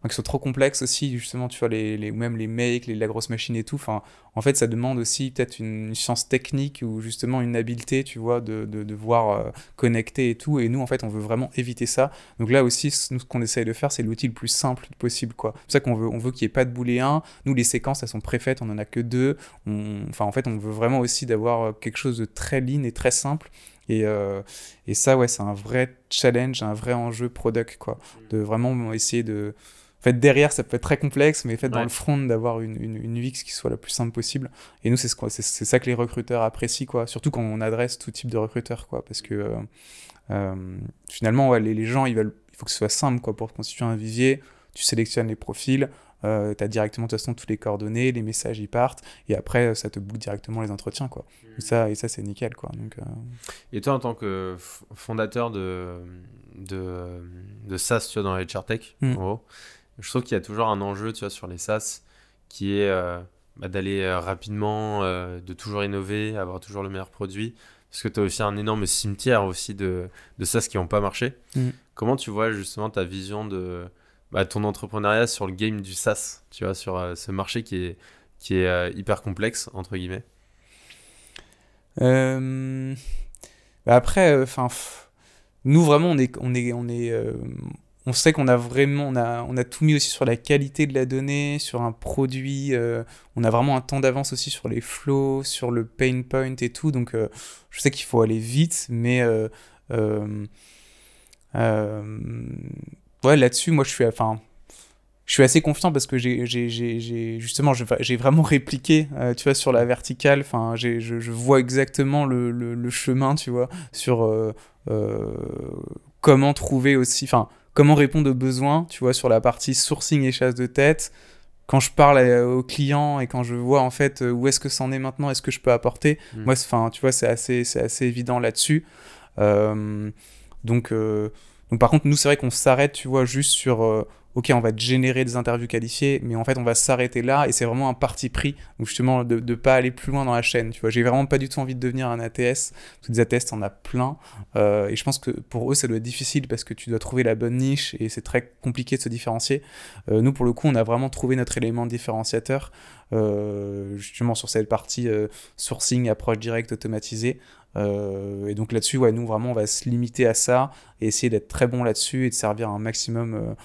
qui sont trop complexes aussi, justement, tu vois, ou même les makes, la grosse machine et tout. Enfin, en fait, ça demande aussi peut-être une science technique ou justement une habileté, tu vois, de devoir connecter et tout. Et nous, en fait, on veut vraiment éviter ça. Donc là aussi, nous, ce qu'on essaye de faire, c'est l'outil le plus simple possible, quoi. C'est pour ça qu'on veut qu'il n'y ait pas de booléen. Nous, les séquences, elles sont préfaites, on n'en a que 2. En fait, on veut vraiment aussi d'avoir quelque chose de très lean et très simple. Et ça, ouais, c'est un vrai challenge, un vrai enjeu product, quoi. De vraiment essayer de... En fait, derrière, ça peut être très complexe, mais en fait, dans le front, d'avoir une UX qui soit la plus simple possible. Et nous, c'est ça que les recruteurs apprécient, quoi. Surtout quand on adresse tout type de recruteurs, quoi. Parce que finalement, ouais, les gens, il faut que ce soit simple, quoi, pour constituer un vivier. Tu sélectionnes les profils, tu as directement de toute façon toutes les coordonnées, les messages y partent, et après ça te book directement les entretiens, quoi. Et ça c'est nickel, quoi. Donc, Et toi, en tant que fondateur de SaaS, tu vois, dans la HR Tech, en gros, je trouve qu'il y a toujours un enjeu, tu vois, sur les SaaS qui est d'aller rapidement, de toujours innover, avoir toujours le meilleur produit, parce que tu as aussi un énorme cimetière aussi de SaaS qui n'ont pas marché. Comment tu vois justement ta vision de ton entrepreneuriat sur le game du SaaS, tu vois, sur ce marché qui est hyper complexe, entre guillemets? Après, nous vraiment, on sait qu'on a vraiment, on a tout mis aussi sur la qualité de la donnée, sur un produit. On a vraiment un temps d'avance aussi sur les flows, sur le pain point et tout. Donc, je sais qu'il faut aller vite, mais ouais, là-dessus, moi, je suis assez confiant parce que justement, j'ai vraiment répliqué, tu vois, sur la verticale. Enfin, je vois exactement le chemin, tu vois, sur comment trouver aussi, enfin, comment répondre aux besoins, tu vois, sur la partie sourcing et chasse de tête. Quand je parle aux clients et quand je vois en fait où est-ce que c'en est maintenant, est-ce que je peux apporter, moi, enfin, tu vois, c'est assez évident là-dessus. Donc, par contre, nous, c'est vrai qu'on s'arrête, tu vois, juste sur ok, on va te générer des interviews qualifiées, mais en fait, on va s'arrêter là, et c'est vraiment un parti pris, donc justement, de ne pas aller plus loin dans la chaîne, tu vois. J'ai vraiment pas du tout envie de devenir un ATS, parce que des ATS, t'en as plein, et je pense que pour eux, ça doit être difficile, parce que tu dois trouver la bonne niche, et c'est très compliqué de se différencier. Nous, pour le coup, on a vraiment trouvé notre élément différenciateur, justement sur cette partie sourcing, approche directe, automatisée. Et donc là-dessus, ouais, nous vraiment on va se limiter à ça et essayer d'être très bon là-dessus et de servir un maximum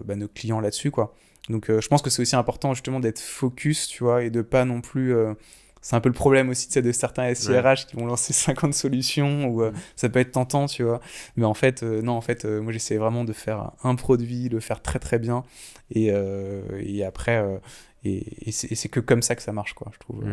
nos clients là-dessus, quoi. Donc je pense que c'est aussi important justement d'être focus, tu vois, et de pas non plus c'est un peu le problème aussi, tu sais, de certains SIRH qui vont lancer 50 solutions ou ça peut être tentant, tu vois, mais en fait non, en fait moi j'essaie vraiment de faire un produit, le faire très très bien et après et c'est que comme ça que ça marche, quoi, je trouve.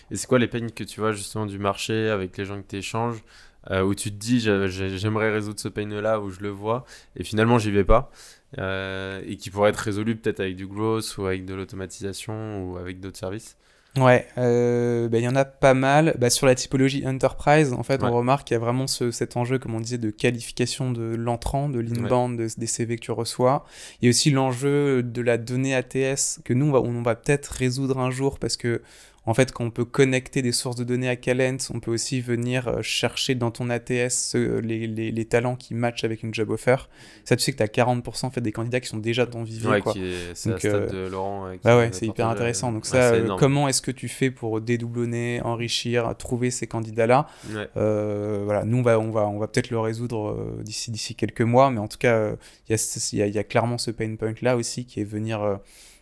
Et c'est quoi les peines que tu vois justement du marché avec les gens que tu échanges, où tu te dis j'aimerais résoudre ce pain-là, où je le vois et finalement j'y vais pas, et qui pourrait être résolu peut-être avec du growth ou avec de l'automatisation ou avec d'autres services? Ouais, y en a pas mal. Sur la typologie Enterprise, en fait, on remarque qu'il y a vraiment cet enjeu, comme on disait, de qualification de l'entrant, de l'inbound, des CV que tu reçois. Il y a aussi l'enjeu de la donnée ATS que nous, on va peut-être résoudre un jour parce que, en fait, quand on peut connecter des sources de données à Calent, on peut aussi venir chercher dans ton ATS les talents qui matchent avec une job offer. Ça, tu sais que tu as 40% en fait, des candidats qui sont déjà dans ton vivier. Ouais, quoi. C'est la stat de Laurent. Ouais, c'est hyper intéressant. Donc ça, comment est-ce que tu fais pour dédoublonner, enrichir, trouver ces candidats-là? Voilà, nous, on va peut-être le résoudre d'ici quelques mois, mais en tout cas, il y a clairement ce pain point-là aussi qui est venir...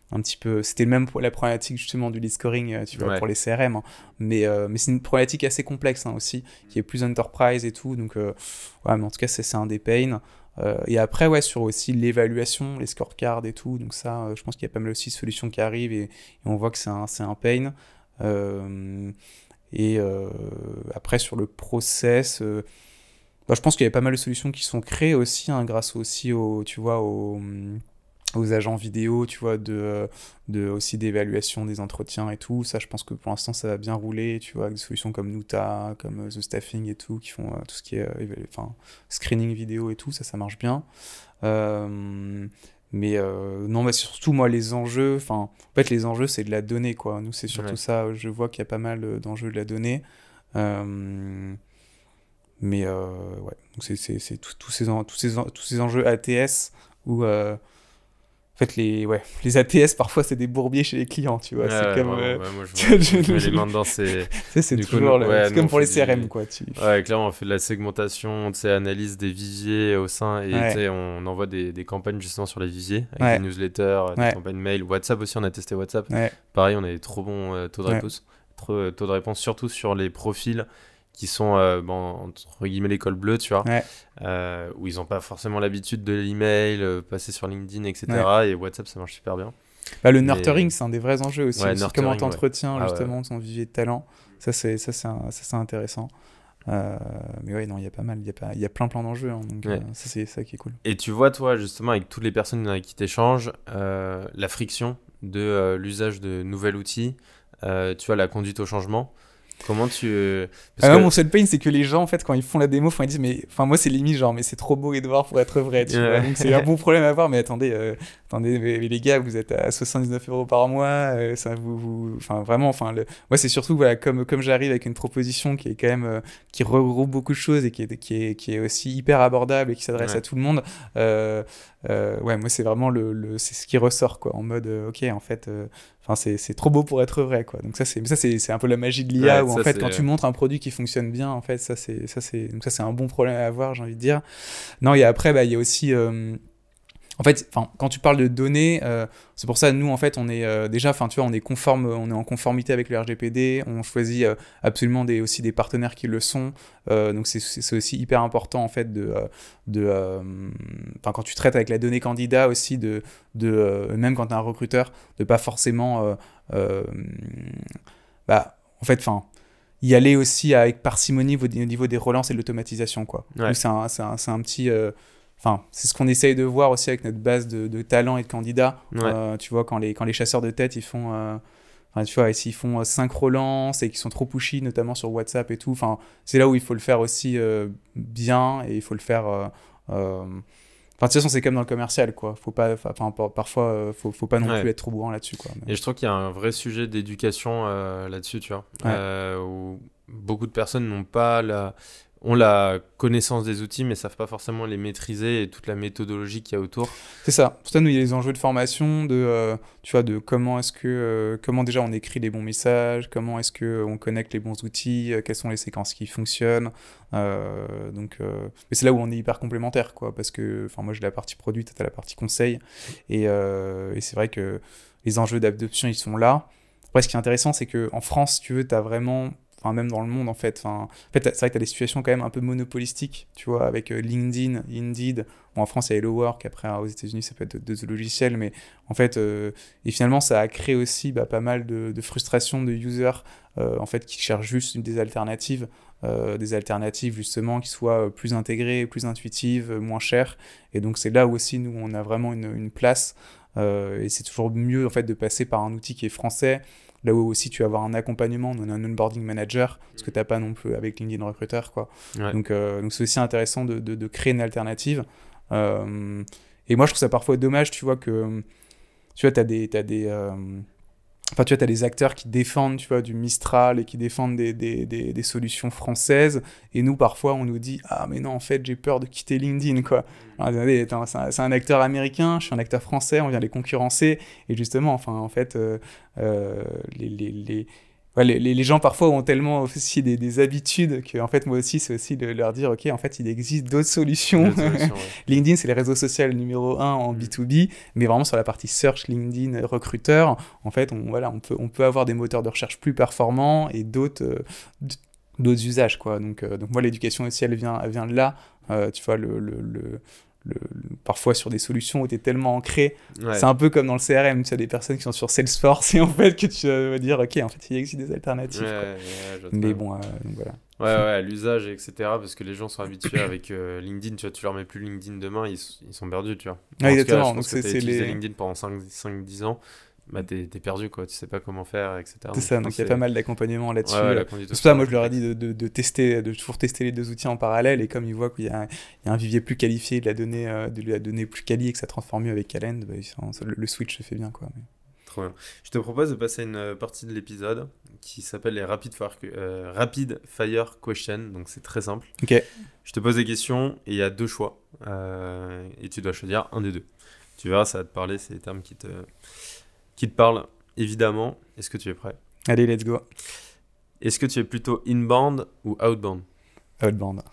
un petit peu, c'était le même pour la problématique justement du lead scoring, tu vois, pour les CRM, hein. Mais c'est une problématique assez complexe aussi, qui est plus enterprise et tout, donc ouais, mais en tout cas c'est un des pains. Et après, ouais, sur aussi l'évaluation, les scorecards et tout, donc ça, je pense qu'il y a pas mal aussi de solutions qui arrivent et on voit que c'est un pain. Après, sur le process, je pense qu'il y a pas mal de solutions qui sont créées aussi, hein, grâce aussi aux agents vidéo, tu vois, aussi d'évaluation des entretiens et tout. Ça, je pense que pour l'instant, ça va bien rouler, tu vois, avec des solutions comme Nuta, comme The Staffing et tout, qui font tout ce qui est screening vidéo et tout, ça marche bien. Non, mais surtout, moi, les enjeux, en fait, les enjeux, c'est de la donnée, quoi. Nous, c'est surtout ça. Je vois qu'il y a pas mal d'enjeux de la donnée. Ouais, donc c'est tous ces enjeux ATS où... en fait, les ATS, parfois, c'est des bourbiers chez les clients, tu vois. C'est comme... moi, je mets les mains dedans, c'est toujours c'est comme pour les CRM, quoi. Ouais, clairement, on fait de la segmentation, tu sais, analyse des viviers au sein, et tu sais, on envoie des campagnes justement sur les viviers, avec des newsletters, des campagnes mail, WhatsApp aussi, on a testé WhatsApp. Pareil, on a des trop bons taux de réponse, surtout sur les profils qui sont entre guillemets l'école bleue, tu vois, où ils n'ont pas forcément l'habitude de l'email, passer sur LinkedIn, etc. Et WhatsApp, ça marche super bien. Bah, le nurturing, c'est un des vrais enjeux aussi. Comment tu entretiens justement ton vivier de talent. Ça, c'est intéressant. Mais ouais, non, il y a pas mal. Il y a plein d'enjeux. Hein, donc, ça, c'est ça qui est cool. Et tu vois, toi, justement, avec toutes les personnes avec qui tu échanges, la friction de l'usage de nouveaux outils, tu vois, la conduite au changement. Comment tu... Mon seul pain, c'est que les gens, en fait, quand ils font la démo, ils disent, mais moi, c'est limite genre, mais c'est trop beau Edouard pour être vrai. Tu vois. Donc, c'est un bon problème à avoir. Mais attendez, mais les gars, vous êtes à 79 € par mois. Ça vraiment, moi, c'est surtout, voilà, comme j'arrive avec une proposition qui est quand même, qui regroupe beaucoup de choses et qui est aussi hyper abordable et qui s'adresse à tout le monde. Moi, c'est vraiment c'est ce qui ressort, quoi, en mode, ok, en fait. C'est trop beau pour être vrai, quoi. Donc ça c'est un peu la magie de l'IA où en fait quand tu montres un produit qui fonctionne bien, en fait donc ça c'est un bon problème à avoir, j'ai envie de dire. Non, et après il y a aussi en fait, quand tu parles de données, c'est pour ça nous en fait on est déjà, tu vois, on est en conformité avec le RGPD, on choisit absolument aussi des partenaires qui le sont, donc c'est aussi hyper important en fait quand tu traites avec la donnée candidat aussi même quand tu es un recruteur, de pas forcément y aller aussi avec parcimonie au niveau des relances et de l'automatisation, quoi. Donc c'est un petit c'est ce qu'on essaye de voir aussi avec notre base de talents et de candidats. Tu vois, quand les chasseurs de tête, ils font... tu vois, s'ils font 5 relances et qu'ils sont trop pushy, notamment sur WhatsApp et tout, c'est là où il faut le faire aussi bien, et il faut le faire... de toute façon, c'est comme dans le commercial, quoi. Parfois, faut pas non plus être trop bourrin là-dessus, quoi. Et je trouve qu'il y a un vrai sujet d'éducation là-dessus, tu vois, où beaucoup de personnes ont la connaissance des outils, mais ne savent pas forcément les maîtriser et toute la méthodologie qu'il y a autour. C'est ça. Pour ça, nous, il y a les enjeux de formation, tu vois, de comment déjà on écrit les bons messages, comment est-ce qu'on connecte les bons outils, quelles sont les séquences qui fonctionnent. Mais c'est là où on est hyper complémentaires, quoi, parce que moi, j'ai la partie produit, tu as la partie conseil, et c'est vrai que les enjeux d'adoption, ils sont là. Après, ce qui est intéressant, c'est qu'en France, si tu veux, tu as vraiment... même dans le monde, en fait, c'est vrai que tu as des situations quand même un peu monopolistiques, tu vois, avec LinkedIn, Indeed. Bon, en France, il y a Hello Work, après, aux États-Unis, ça peut être deux logiciels, mais en fait, et finalement, ça a créé aussi pas mal de frustration de users, en fait, qui cherchent juste des alternatives justement qui soient plus intégrées, plus intuitives, moins chères. Et donc, c'est là où aussi, nous, on a vraiment une place, et c'est toujours mieux, en fait, de passer par un outil qui est français. Là où aussi tu vas avoir un accompagnement, on a un onboarding manager, ce que tu n'as pas non plus avec LinkedIn Recruiter, quoi. Donc c'est aussi intéressant de créer une alternative. Et moi je trouve ça parfois dommage, tu vois, que tu vois, t'as des acteurs qui défendent, tu vois, du Mistral et qui défendent des solutions françaises. Et nous, parfois, on nous dit « Ah, mais non, en fait, j'ai peur de quitter LinkedIn, quoi. » Alors, c'est un acteur américain, je suis un acteur français, on vient les concurrencer. Et justement, en fait, les gens parfois ont tellement aussi des habitudes que, en fait, moi aussi, c'est aussi de leur dire, ok, en fait, il existe d'autres solutions. LinkedIn, c'est les réseaux sociaux numéro 1 en B2B, mais vraiment sur la partie search, LinkedIn, recruteur, en fait, on peut avoir des moteurs de recherche plus performants et d'autres usages, quoi. Donc moi, l'éducation aussi, elle vient de là. Tu vois, parfois sur des solutions où tu es tellement ancré, c'est un peu comme dans le CRM, tu as des personnes qui sont sur Salesforce et en fait que tu vas dire ok, en fait il existe des alternatives, mais bon, donc voilà. L'usage, etc., parce que les gens sont habitués avec LinkedIn, tu vois, tu leur mets plus LinkedIn demain, ils sont perdus, tu vois. Exactement. Donc c'est utilisé LinkedIn pendant 5-10 ans, t'es perdu, quoi, tu sais pas comment faire, etc. C'est ça, donc il y a pas mal d'accompagnement là-dessus. C'est pour ça, moi je leur ai dit de toujours tester les deux outils en parallèle, et comme ils voient qu'il y a un vivier plus qualifié de la donnée plus quali et que ça transforme mieux avec Calend, le switch se fait bien, quoi. Trop bien. Je te propose de passer à une partie de l'épisode qui s'appelle les Rapid Fire Questions, donc c'est très simple. Ok. Je te pose des questions et il y a 2 choix, et tu dois choisir un des 2. Tu verras, ça va te parler, c'est des termes qui te parle, évidemment. Est-ce que tu es prêt ? Allez, let's go. Est-ce que tu es plutôt inbound ou outbound ? Outbound.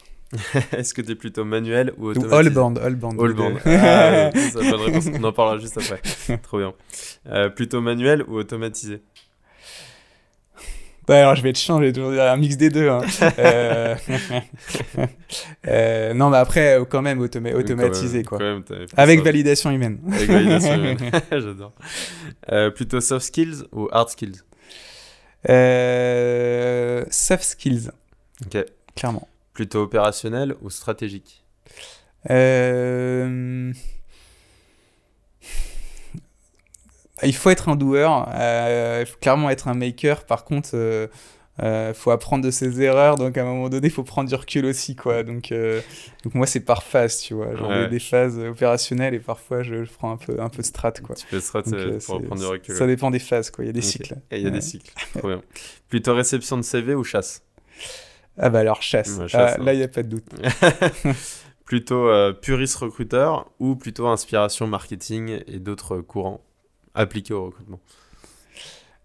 Est-ce que tu es plutôt manuel ou automatisé ? Allbound. Ah, c'est la bonne réponse. On en parlera juste après. Trop bien. Plutôt manuel ou automatisé ? Bah alors je vais être chiant, je vais toujours dire un mix des deux. Hein. Non, mais après, quand même, automatisé, quoi. Quand même, Avec validation humaine. Avec validation humaine. J'adore. Plutôt soft skills ou hard skills? Soft skills. Ok. Clairement. Plutôt opérationnel ou stratégique? Il faut être un doer, il faut clairement être un maker. Par contre, faut apprendre de ses erreurs, donc à un moment donné, il faut prendre du recul aussi, quoi. Donc moi, c'est par phase, tu vois, genre des phases opérationnelles, et parfois je prends un peu de strat, quoi. Tu fais strat pour prendre du recul. Ça dépend des phases, quoi. Il y a des cycles. Et il y a des cycles. Trop bien. Plutôt réception de CV ou chasse? Ah bah alors chasse. Là, il n'y a pas de doute. Plutôt puriste recruteur ou plutôt inspiration marketing et d'autres courants appliqués au recrutement?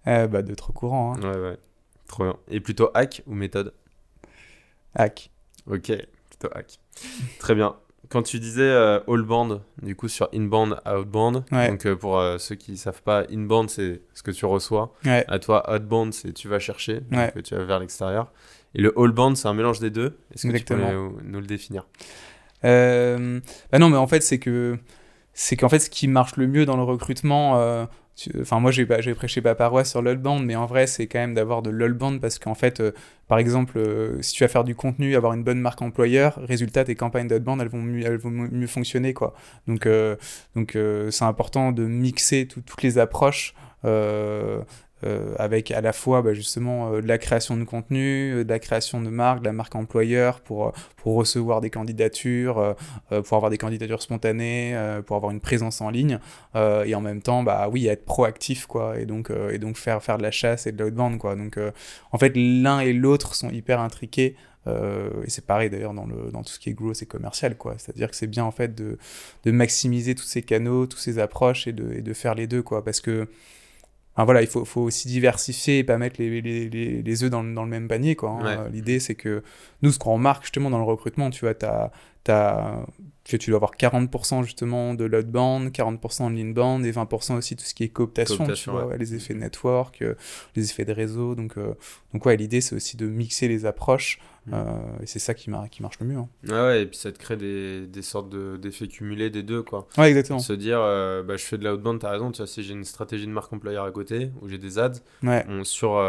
Bah d'autres courants. Hein. Ouais. Trop bien. Et plutôt hack ou méthode? Hack. Ok, plutôt hack. Très bien. Quand tu disais all band, du coup sur inbound, outbound, donc pour ceux qui ne savent pas, inbound c'est ce que tu reçois. À toi, outbound c'est tu vas chercher, donc tu vas vers l'extérieur. Et le all band c'est un mélange des deux. Est-ce que tu peux nous le définir? Bah non, mais en fait c'est qu'en fait ce qui marche le mieux dans le recrutement. Enfin, moi, j'ai prêché pas paroisse sur l'all-band, mais en vrai, c'est quand même d'avoir de l'all-band parce qu'en fait, par exemple, si tu vas faire du contenu, avoir une bonne marque employeur, résultat, tes campagnes d'outbound, elles vont mieux fonctionner, quoi. Donc c'est important de mixer toutes les approches avec à la fois justement de la création de contenu, de la création de marque, de la marque employeur pour recevoir des candidatures, pour avoir des candidatures spontanées, pour avoir une présence en ligne et en même temps oui être proactif quoi et donc faire de la chasse et de l'outbound quoi. Donc en fait l'un et l'autre sont hyper intriqués. Et c'est pareil d'ailleurs dans tout ce qui est growth et commercial quoi. C'est-à-dire que c'est bien en fait de maximiser tous ces canaux, toutes ces approches et de faire les deux quoi parce que enfin, voilà, il faut aussi diversifier et pas mettre les œufs dans le même panier, quoi. Hein. L'idée, c'est que nous, ce qu'on remarque justement dans le recrutement, tu vois, tu dois avoir 40% justement de l'outbound, 40% de l'inbound et 20% aussi tout ce qui est cooptation tu vois, les effets de network, les effets de réseau. Donc l'idée, c'est aussi de mixer les approches et c'est ça qui marche le mieux. Hein. Ouais, et puis ça te crée des sortes d'effets cumulés des deux, quoi. Ouais, exactement. Se dire, je fais de l'outbound, t'as raison, tu vois, si j'ai une stratégie de marque employeur à côté, où j'ai des ads, sur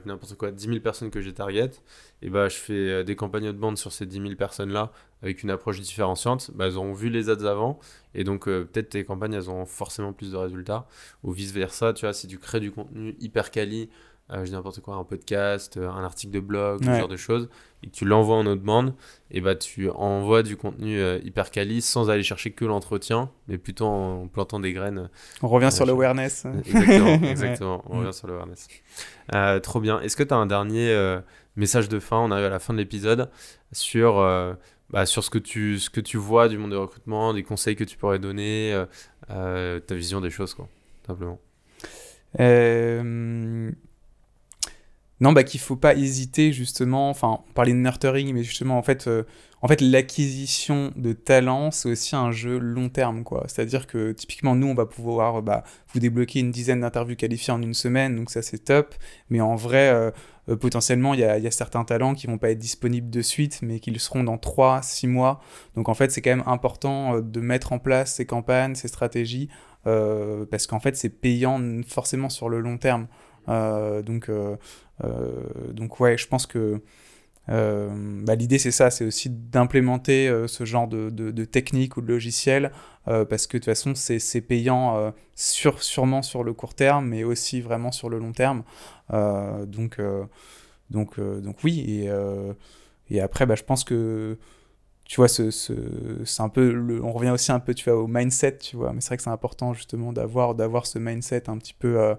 n'importe quoi, 10 000 personnes que j'ai target, et je fais des campagnes outbound sur ces 10 000 personnes-là, avec une approche différenciante, elles auront vu les ads avant, et donc peut-être tes campagnes, elles auront forcément plus de résultats, ou vice-versa, tu vois, si tu crées du contenu hyper quali, je dis n'importe quoi, un podcast, un article de blog, ce genre de choses, et que tu l'envoies en outbound, et tu envoies du contenu hyper quali sans aller chercher que l'entretien, mais plutôt en plantant des graines. On revient sur l'awareness. Exactement, on revient sur l'awareness. Trop bien. Est-ce que tu as un dernier message de fin? On arrive à la fin de l'épisode sur ce que tu vois du monde du recrutement, des conseils que tu pourrais donner, ta vision des choses, quoi, simplement. Non, qu'il faut pas hésiter justement, enfin, on parlait de nurturing, mais justement, en fait, l'acquisition de talent, c'est aussi un jeu long terme, quoi. C'est-à-dire que, typiquement, nous, on va pouvoir vous débloquer une dizaine d'interviews qualifiées en une semaine, donc ça, c'est top. Mais en vrai, potentiellement, il y a certains talents qui vont pas être disponibles de suite, mais qui le seront dans 3-6 mois. Donc, en fait, c'est quand même important de mettre en place ces campagnes, ces stratégies, parce qu'en fait, c'est payant forcément sur le long terme. Donc ouais, je pense que l'idée c'est ça, c'est aussi d'implémenter ce genre de technique ou de logiciel parce que de toute façon c'est payant sûrement sur le court terme mais aussi vraiment sur le long terme donc oui et après je pense que tu vois c'est un peu on revient aussi un peu tu vois au mindset tu vois mais c'est vrai que c'est important justement d'avoir ce mindset un petit peu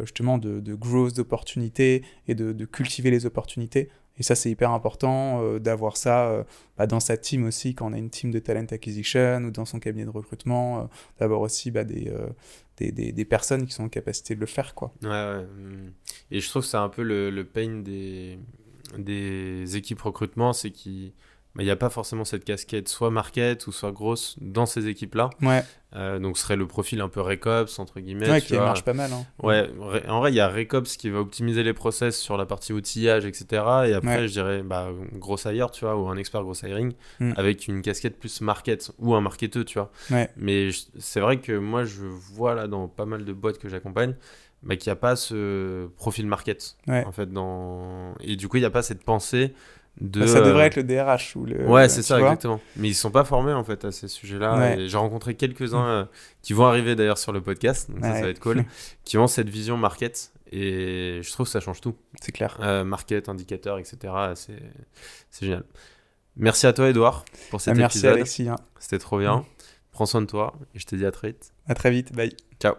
justement de growth d'opportunités et de cultiver les opportunités et ça c'est hyper important d'avoir ça dans sa team aussi quand on a une team de talent acquisition ou dans son cabinet de recrutement d'avoir aussi des personnes qui sont en capacité de le faire quoi. Ouais. Et je trouve que c'est un peu le pain des équipes recrutement, c'est qu'ils il n'y a pas forcément cette casquette soit market ou soit grosse dans ces équipes-là. Ouais, Donc, ce serait le profil un peu RecOps, entre guillemets. ouais tu qui vois. marche pas mal. Hein. Ouais, en vrai, il y a RecOps qui va optimiser les process sur la partie outillage, etc. Et après, Ouais. je dirais gros hire, tu vois, ou un expert gros hiring, Mm. avec une casquette plus market ou un marketeux, tu vois. Ouais, Mais c'est vrai que moi, je vois là dans pas mal de boîtes que j'accompagne, qu'il n'y a pas ce profil market, ouais. en fait. Et du coup, il n'y a pas cette pensée de... Bah, ça devrait être le DRH ou Ouais, c'est tu ça, vois. exactement. Mais ils sont pas formés en fait à ces sujets-là. Ouais. Et j'ai rencontré quelques-uns Mm. qui vont arriver d'ailleurs sur le podcast, donc ça Ouais. va être cool, qui ont cette vision market. Et je trouve que ça change tout. C'est clair. Market, indicateur, etc. C'est génial. Merci à toi, Edouard, pour cet Merci épisode. Alexis. Hein. C'était trop bien. Prends soin de toi et je te dis à très vite. À très vite. Bye. Ciao.